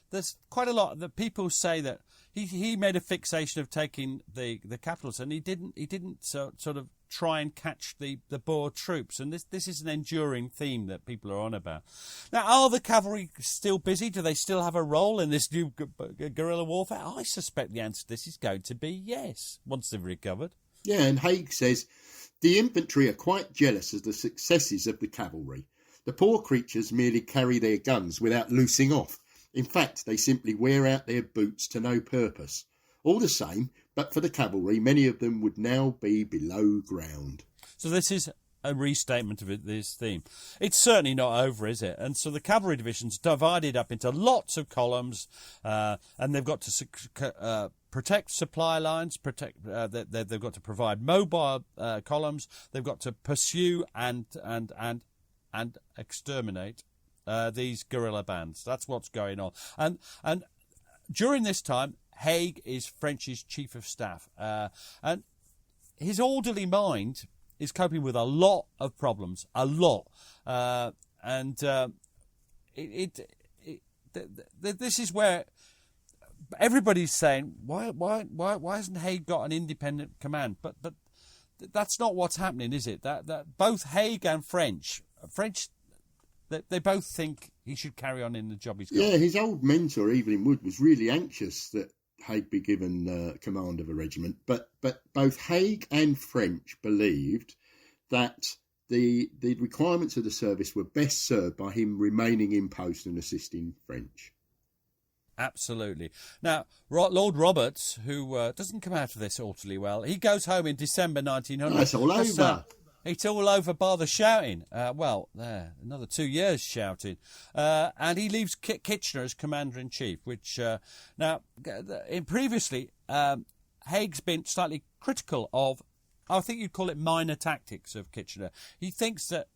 There's quite a lot that people say that he made a fixation of taking the capitals, and he didn't sort of try and catch the Boer troops. And this is an enduring theme that people are on about. Now, are the cavalry still busy? Do they still have a role in this new guerrilla warfare? I suspect the answer to this is going to be yes, once they've recovered. Yeah, and Haig says, the infantry are quite jealous of the successes of the cavalry. The poor creatures merely carry their guns without loosing off. In fact, they simply wear out their boots to no purpose. All the same, but for the cavalry, many of them would now be below ground. So this is a restatement of this theme. It's certainly not over, is it? And so the cavalry division's divided up into lots of columns, and they've got to protect supply lines, they've got to provide mobile columns, they've got to pursue and exterminate these guerrilla bands. That's what's going on. And during this time, Haig is French's chief of staff, and his orderly mind is coping with a lot of problems, this is where everybody's saying, why hasn't Haig got an independent command? But that's not what's happening, is it? That both Haig and French, they both think he should carry on in the job he's got. Yeah, his old mentor, Evelyn Wood, was really anxious that Haig be given command of a regiment, but both Haig and French believed that the requirements of the service were best served by him remaining in post and assisting French. Absolutely. Now, Lord Roberts, who doesn't come out of this awfully well, he goes home in December 1900. That's all over. It's all over bar the shouting. Another 2 years shouting. And he leaves Kitchener as Commander-in-Chief, which, previously, Haig's been slightly critical of, I think you'd call it minor tactics of Kitchener. He thinks that,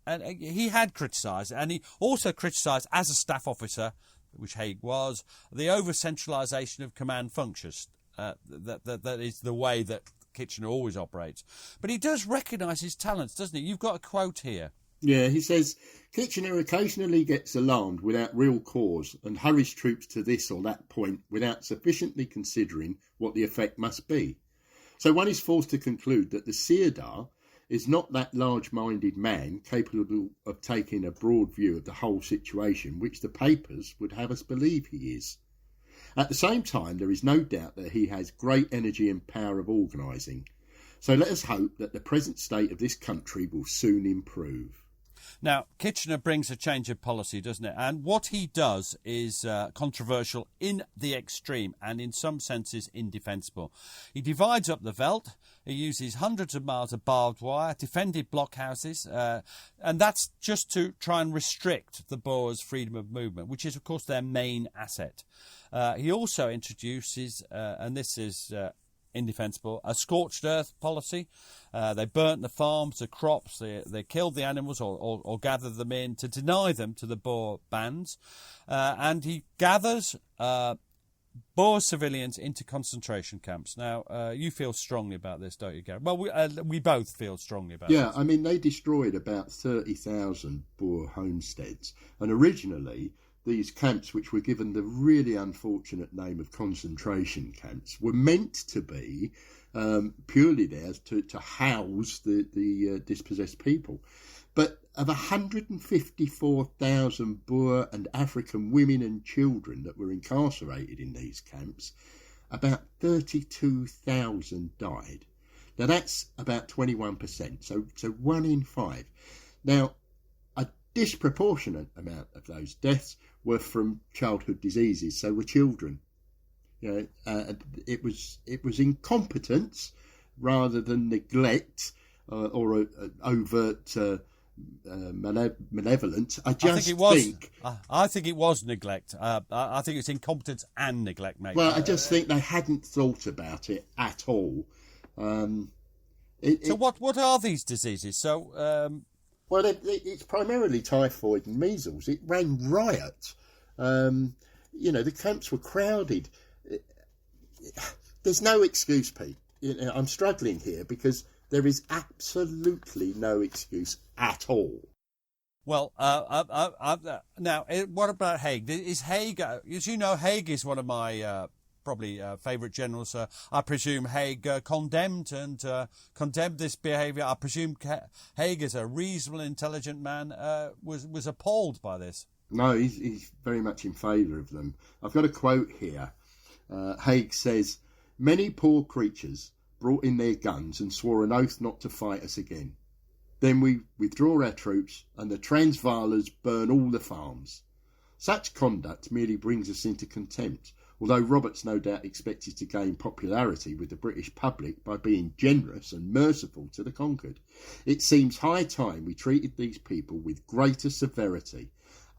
and he had criticised, and he also criticised as a staff officer, which Haig was, the over-centralisation of command functions. That is the way that Kitchener always operates. But he does recognise his talents, doesn't he? You've got a quote here. Yeah, he says, Kitchener occasionally gets alarmed without real cause and hurries troops to this or that point without sufficiently considering what the effect must be. So one is forced to conclude that the Sirdar is not that large-minded man capable of taking a broad view of the whole situation, which the papers would have us believe he is. At the same time, there is no doubt that he has great energy and power of organising. So let us hope that the present state of this country will soon improve. Now, Kitchener brings a change of policy, doesn't it? And what he does is controversial in the extreme and in some senses indefensible. He divides up the veldt. He uses hundreds of miles of barbed wire, defended blockhouses, and that's just to try and restrict the Boers' freedom of movement, which is, of course, their main asset. He also introduces, and this is indefensible, a scorched earth policy. They burnt the farms, the crops, they killed the animals or gathered them in to deny them to the Boer bands. And he gathers Boer civilians into concentration camps. Now, you feel strongly about this, don't you, Gary? Well, we both feel strongly about this. Yeah, I mean, they destroyed about 30,000 Boer homesteads. And originally, these camps, which were given the really unfortunate name of concentration camps, were meant to be purely there to house the dispossessed people. But of 154,000 Boer and African women and children that were incarcerated in these camps, about 32,000 died. Now that's about 21%, so 1 in 5. Now, a disproportionate amount of those deaths were from childhood diseases, so were children. You know, it was incompetence rather than neglect or overt malevolence. I think it was neglect. I think it's incompetence and neglect, mate. Well, I just think they hadn't thought about it at all. So what are these diseases? So well, it's primarily typhoid and measles. It ran riot. You know, the camps were crowded. There's no excuse, Pete. You know, I'm struggling here because there is absolutely no excuse at all. Well, now, what about Hague? Is Hague, as you know, Hague is one of my probably favourite generals. I presume Hague condemned this behaviour. I presume Hague, as a reasonable, intelligent man, was appalled by this. No, he's very much in favour of them. I've got a quote here. Haig says, "Many poor creatures brought in their guns and swore an oath not to fight us again. Then we withdraw our troops and the Transvaalers burn all the farms. Such conduct merely brings us into contempt, although Roberts no doubt expected to gain popularity with the British public by being generous and merciful to the conquered. It seems high time we treated these people with greater severity.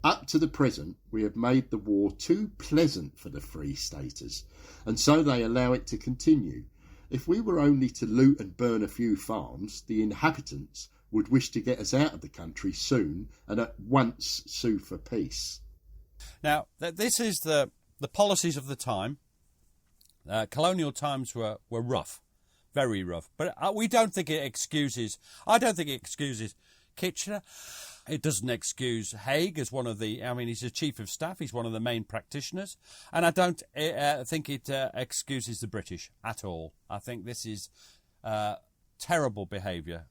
Up to the present, we have made the war too pleasant for the Free Staters, and so they allow it to continue. If we were only to loot and burn a few farms, the inhabitants would wish to get us out of the country soon and at once sue for peace." Now, this is the policies of the time. Colonial times were rough, very rough. But we don't think it excuses... I don't think it excuses Kitchener. It doesn't excuse Haig as one of the... I mean, he's a chief of staff. He's one of the main practitioners. And I don't think it excuses the British at all. I think this is terrible behaviour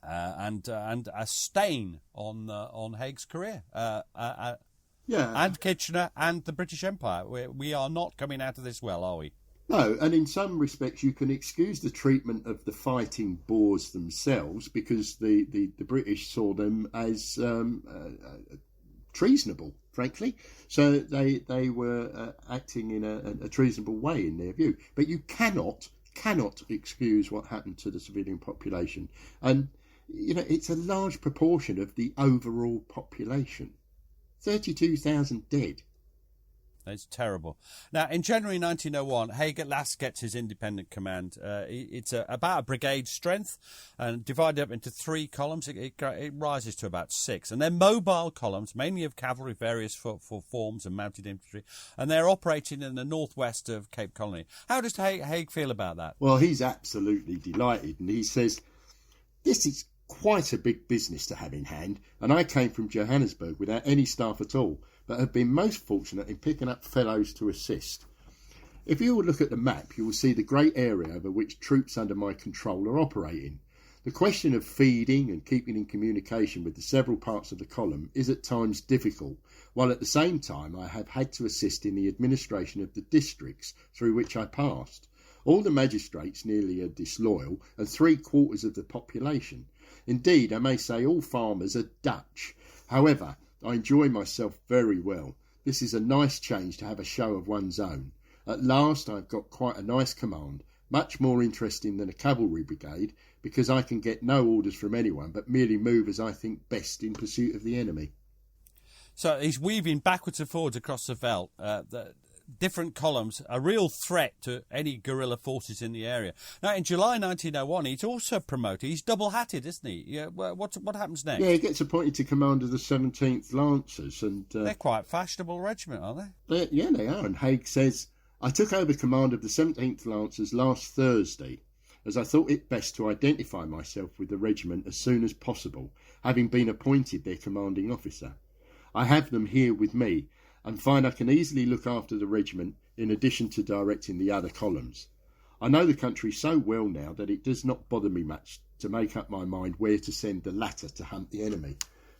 and a stain on Haig's career. And Kitchener and the British Empire. We are not coming out of this well, are we? No, and in some respects you can excuse the treatment of the fighting Boers themselves because the British saw them as treasonable, frankly. So they were acting in a treasonable way in their view. But you cannot excuse what happened to the civilian population. And, you know, it's a large proportion of the overall population. 32,000 dead. It's terrible. Now, in January 1901, Haig at last gets his independent command. It's about a brigade strength and divided up into 3 columns. It rises to about 6. And they're mobile columns, mainly of cavalry, various for forms and mounted infantry. And they're operating in the northwest of Cape Colony. How does Haig feel about that? Well, he's absolutely delighted. And he says, "This is quite a big business to have in hand. And I came from Johannesburg without any staff at all, but have been most fortunate in picking up fellows to assist. If you will look at the map, you will see the great area over which troops under my control are operating. The question of feeding and keeping in communication with the several parts of the column is at times difficult, while at the same time I have had to assist in the administration of the districts through which I passed. All the magistrates nearly are disloyal, and 3/4 of the population. Indeed, I may say all farmers are Dutch. However, I enjoy myself very well. This is a nice change to have a show of one's own. At last I've got quite a nice command, much more interesting than a cavalry brigade, because I can get no orders from anyone but merely move as I think best in pursuit of the enemy. So he's weaving backwards and forwards across the veldt. The different columns, a real threat to any guerrilla forces in the area. Now, in July 1901, he's also promoted. He's double-hatted, isn't he? Yeah, what happens next? Yeah, he gets appointed to command of the 17th Lancers. And they're quite a fashionable regiment, aren't they? Yeah, they are. And Haig says, I took over command of the 17th Lancers last Thursday, as I thought it best to identify myself with the regiment as soon as possible, having been appointed their commanding officer. I have them here with me, and find I can easily look after the regiment in addition to directing the other columns. I know the country so well now that it does not bother me much to make up my mind where to send the latter to hunt the enemy.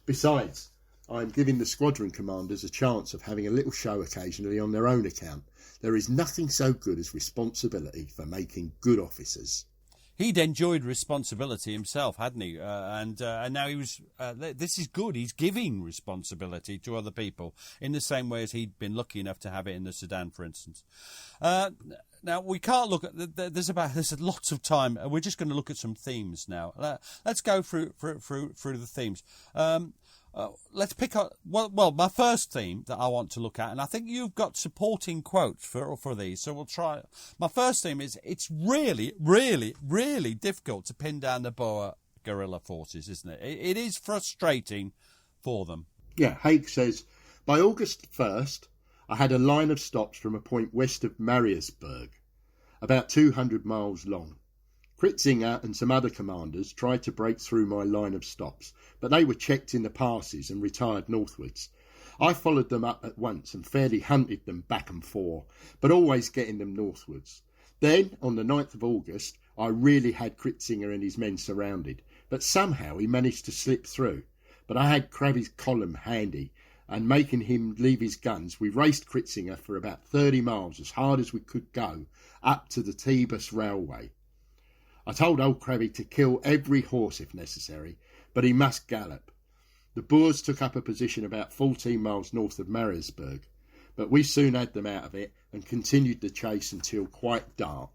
Besides, I am giving the squadron commanders a chance of having a little show occasionally on their own account. There is nothing so good as responsibility for making good officers. He'd enjoyed responsibility himself, hadn't he? And now he was. This is good. He's giving responsibility to other people in the same way as he'd been lucky enough to have it in the Sudan, for instance. Now we can't look at. There's lots of time. We're just going to look at some themes now. Let's go through the themes. Let's pick up. Well, my first theme that I want to look at, and I think you've got supporting quotes for these, so we'll try. My first theme is it's really, really, really difficult to pin down the Boer guerrilla forces, isn't it? It is frustrating for them. Yeah, Haig says, by August 1st, I had a line of stops from a point west of Maritzburg, about 200 miles long. Kritzinger and some other commanders tried to break through my line of stops, but they were checked in the passes and retired northwards. I followed them up at once and fairly hunted them back and forth, but always getting them northwards. Then, on the 9th of August, I really had Kritzinger and his men surrounded, but somehow he managed to slip through. But I had Krabbe's column handy, and making him leave his guns, we raced Kritzinger for about 30 miles as hard as we could go, up to the T-bus railway. I told old Krabbe to kill every horse if necessary, but he must gallop. The Boers took up a position about 14 miles north of Maritzburg, but we soon had them out of it and continued the chase until quite dark.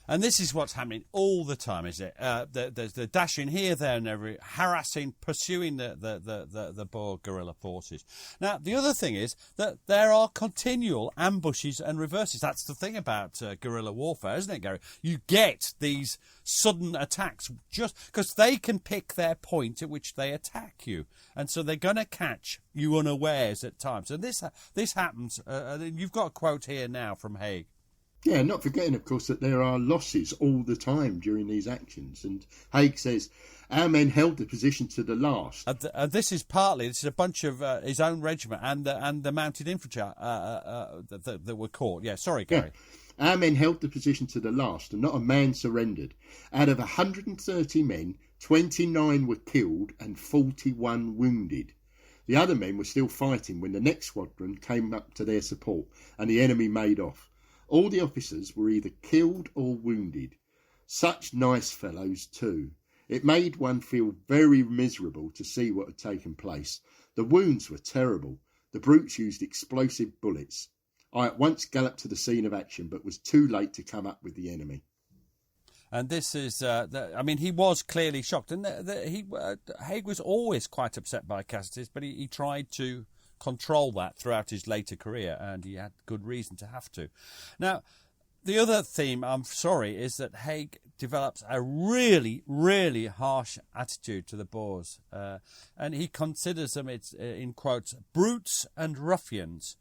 And this is what's happening all the time, is it? There's the dashing here, there, and every harassing, pursuing the Boer guerrilla forces. Now, the other thing is that there are continual ambushes and reverses. That's the thing about guerrilla warfare, isn't it, Gary? You get these sudden attacks just because they can pick their point at which they attack you, and so they're going to catch you unawares at times. And this happens. You've got a quote here now from Haig. Yeah, not forgetting, of course, that there are losses all the time during these actions. And Haig says, our men held the position to the last. This is a bunch of his own regiment and the mounted infantry that were caught. Yeah, sorry, Gary. Yeah. Our men held the position to the last, and not a man surrendered. Out of 130 men, 29 were killed and 41 wounded. The other men were still fighting when the next squadron came up to their support, and the enemy made off. All the officers were either killed or wounded. Such nice fellows too. It made one feel very miserable to see what had taken place. The wounds were terrible. The brutes used explosive bullets. I at once galloped to the scene of action, but was too late to come up with the enemy. And this is, he was clearly shocked. And Haig was always quite upset by casualties, but he tried to control that throughout his later career, and he had good reason to have to. Now, the other theme, I'm sorry, is that Haig develops a really, really harsh attitude to the Boers, and he considers them, in quotes, brutes and ruffians.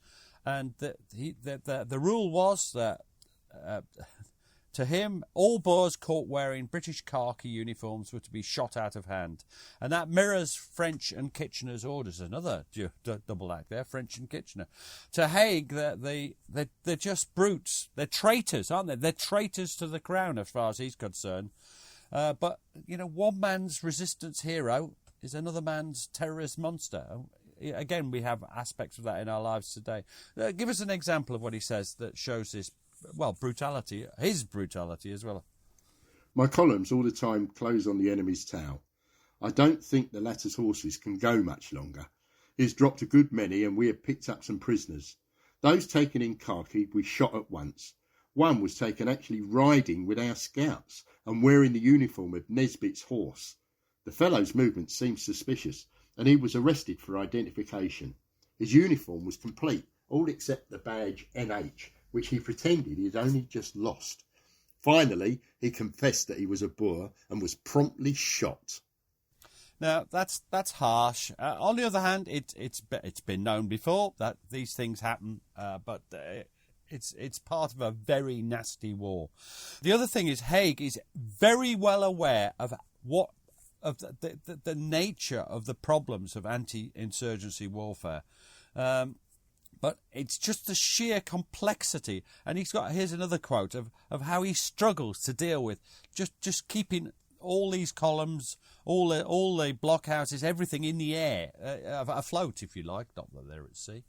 And the rule was that to him, all Boers caught wearing British khaki uniforms were to be shot out of hand. And that mirrors French and Kitchener's orders. Another double act there, French and Kitchener. To Haig, they're just brutes. They're traitors, aren't they? They're traitors to the crown as far as he's concerned. But, one man's resistance hero is another man's terrorist monster. Again, we have aspects of that in our lives today. Give us an example of what he says that shows this. Well, brutality, his brutality as well. My columns all the time close on the enemy's tail. I don't think the latter's horses can go much longer. He has dropped a good many and we have picked up some prisoners. Those taken in khaki we shot at once. One was taken actually riding with our scouts and wearing the uniform of Nesbitt's horse. The fellow's movements seemed suspicious and he was arrested for identification. His uniform was complete, all except the badge NH, which he pretended he had only just lost. Finally, he confessed that he was a Boer and was promptly shot. Now, that's harsh. On the other hand, it's been known before that these things happen, but it's part of a very nasty war. The other thing is Haig is very well aware of the nature of the problems of anti-insurgency warfare. But it's just the sheer complexity. And here's another quote of how he struggles to deal with just keeping all these columns, all the blockhouses, everything in the air, afloat, if you like, not that they're at sea.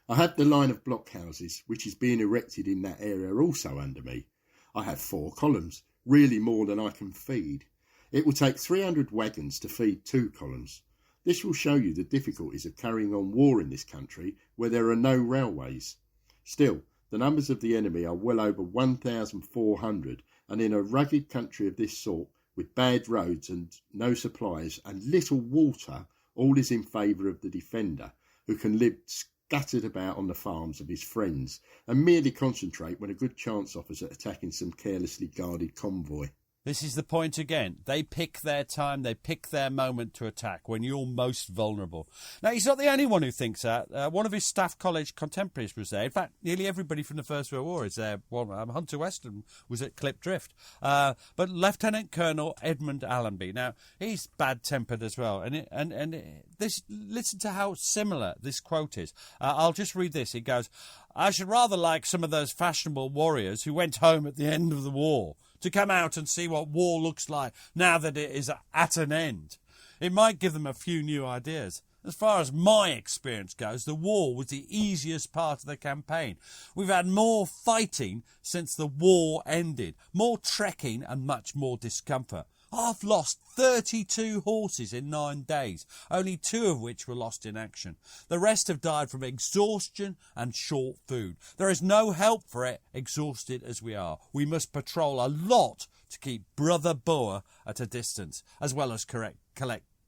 I have the line of blockhouses, which is being erected in that area, also under me. I have 4 columns, really more than I can feed. It will take 300 wagons to feed 2 columns. This will show you the difficulties of carrying on war in this country where there are no railways. Still, the numbers of the enemy are well over 1,400, and in a rugged country of this sort, with bad roads and no supplies and little water, all is in favour of the defender, who can live scattered about on the farms of his friends and merely concentrate when a good chance offers at attacking some carelessly guarded convoy. This is the point again. They pick their time, they pick their moment to attack when you're most vulnerable. Now, he's not the only one who thinks that. One of his Staff College contemporaries was there. In fact, nearly everybody from the First World War is there. Hunter Weston was at Clip Drift. But Lieutenant Colonel Edmund Allenby, now, he's bad-tempered as well. Listen to how similar this quote is. I'll just read this. It goes, "I should rather like some of those fashionable warriors who went home at the end of the war to come out and see what war looks like now that it is at an end. It might give them a few new ideas. As far as my experience goes, the war was the easiest part of the campaign. We've had more fighting since the war ended, more trekking and much more discomfort. I've lost 32 horses in 9 days, only 2 of which were lost in action. The rest have died from exhaustion and short food. There is no help for it, exhausted as we are. We must patrol a lot to keep Brother Boer at a distance, as well as collect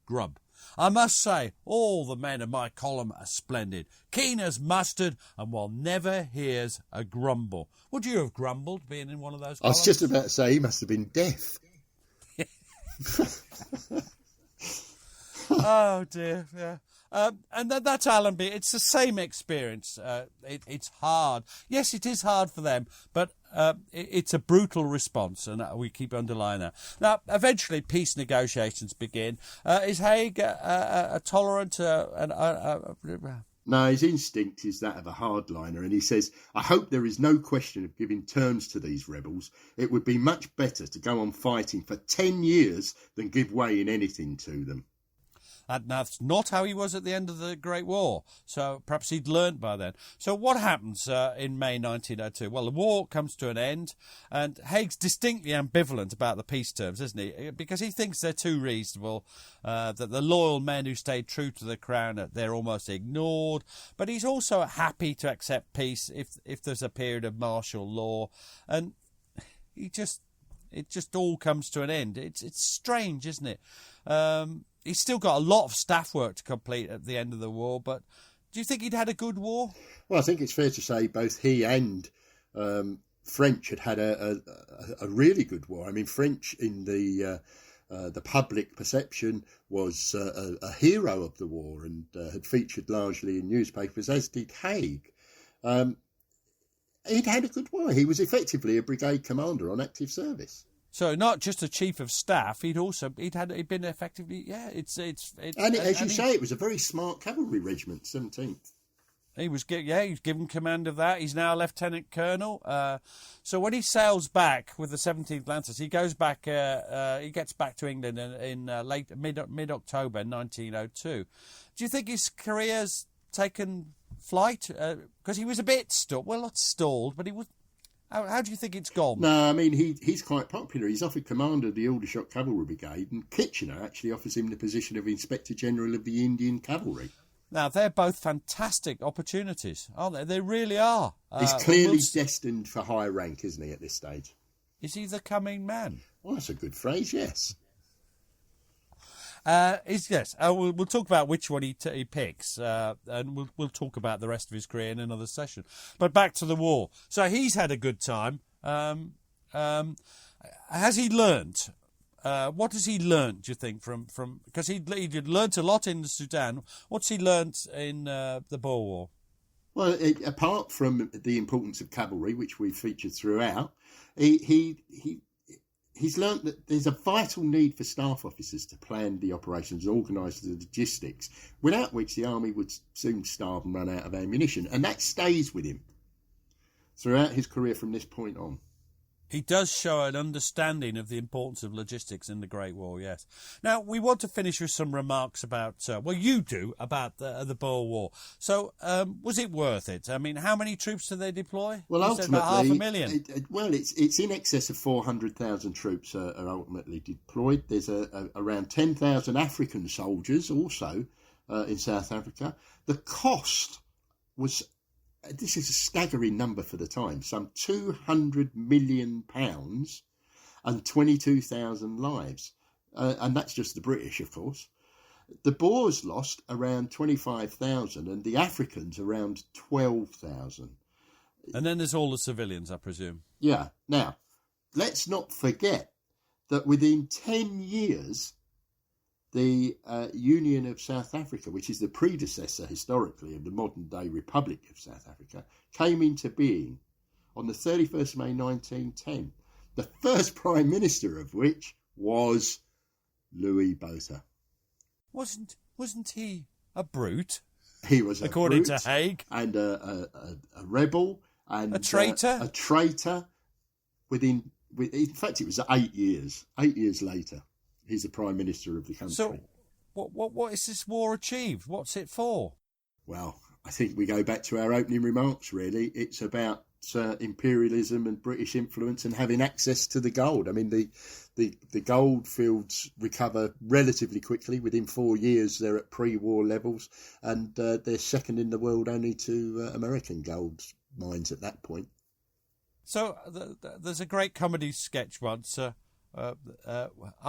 grub. I must say, all the men of my column are splendid, keen as mustard, and one never hears a grumble." Would you have grumbled being in one of those columns? I was just about to say he must have been deaf. Oh dear, yeah. And that's Allenby. It's the same experience. It's hard. Yes, it is hard for them, but it's a brutal response, and we keep underlining that. Now, eventually, peace negotiations begin. Is Haig a tolerant? No, his instinct is that of a hardliner, and he says, "I hope there is no question of giving terms to these rebels. It would be much better to go on fighting for 10 years than give way in anything to them." And that's not how he was at the end of the Great War, so perhaps he'd learnt by then. So what happens in May 1902? Well, the war comes to an end, and Haig's distinctly ambivalent about the peace terms, isn't he? Because he thinks they're too reasonable, that the loyal men who stayed true to the crown, they're almost ignored. But he's also happy to accept peace if there's a period of martial law, and it just all comes to an end. It's strange, isn't it? He's still got a lot of staff work to complete at the end of the war, but do you think he'd had a good war? Well, I think it's fair to say both he and French had a really good war. I mean, French in the public perception was a hero of the war and had featured largely in newspapers, as did Haig. He'd had a good war. He was effectively a brigade commander on active service. So not just a chief of staff, he'd been effectively, it's and as you say, it was a very smart cavalry regiment, 17th. He was given command of that. He's now lieutenant colonel. So when he sails back with the 17th Lancers, he goes back. He gets back to England in late mid-October 1902. Do you think his career's taken flight? Because he was a bit stalled. Well, not stalled, but he was. How do you think it's gone? No, I mean, he's quite popular. He's offered command of the Aldershot Cavalry Brigade, and Kitchener actually offers him the position of Inspector General of the Indian Cavalry. Now, they're both fantastic opportunities, aren't they? They really are. He's clearly destined for high rank, isn't he, at this stage? Is he the coming man? Well, that's a good phrase, yes. Yes. We'll talk about which one he picks, and we'll talk about the rest of his career in another session. But back to the war. So he's had a good time. Has he learnt? What has he learnt, do you think, from because he learnt a lot in the Sudan. What's he learnt in the Boer War? Well, apart from the importance of cavalry, which we've featured throughout, he's learnt that there's a vital need for staff officers to plan the operations, organise the logistics, without which the army would soon starve and run out of ammunition. And that stays with him throughout his career from this point on. He does show an understanding of the importance of logistics in the Great War, yes. Now, we want to finish with some remarks about, you do, about the Boer War. So, was it worth it? I mean, how many troops did they deploy? Well, ultimately, about 500,000. It's in excess of 400,000 troops are ultimately deployed. There's around 10,000 African soldiers also in South Africa. The cost was... This is a staggering number for the time, some £200 million and 22,000 lives. And that's just the British, of course. The Boers lost around 25,000 and the Africans around 12,000. And then there's all the civilians, I presume. Yeah. Now, let's not forget that within 10 years, the Union of South Africa, which is the predecessor historically of the modern-day Republic of South Africa, came into being on the 31st of May 1910, the first Prime Minister of which was Louis Botha. Wasn't he a brute? He was according to Hague, and a rebel and a traitor. A traitor. In fact, it was 8 years. 8 years later. He's the Prime Minister of the country. So, what is this war achieved? What's it for? Well, I think we go back to our opening remarks, really. It's about imperialism and British influence and having access to the gold. I mean, the gold fields recover relatively quickly. Within 4 years, they're at pre-war levels, and they're second in the world only to American gold mines at that point. So there's a great comedy sketch once... are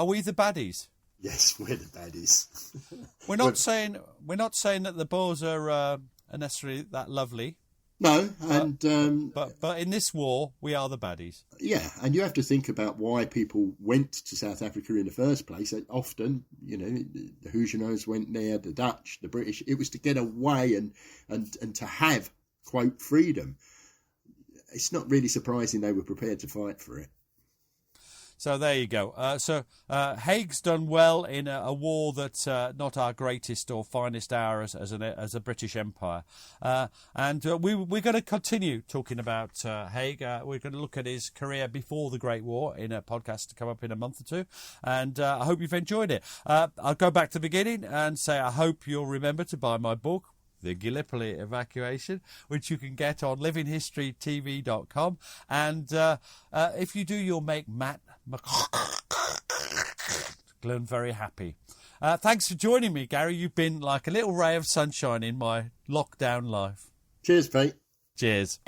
we the baddies? Yes, we're the baddies. We're not saying that the Boers are necessarily that lovely. No, but in this war we are the baddies. Yeah, and you have to think about why people went to South Africa in the first place. Often, the Huguenots went there, the Dutch, the British. It was to get away and to have, quote, freedom. It's not really surprising they were prepared to fight for it. So there you go. Hague's done well in a war that's not our greatest or finest hour as a British Empire. And we're going to continue talking about Hague. We're going to look at his career before the Great War in a podcast to come up in a month or two. And I hope you've enjoyed it. I'll go back to the beginning and say I hope you'll remember to buy my book, The Gallipoli Evacuation, which you can get on livinghistorytv.com. And if you do, you'll make Matt McLachlan very happy. Thanks for joining me, Gary. You've been like a little ray of sunshine in my lockdown life. Cheers, Pete. Cheers.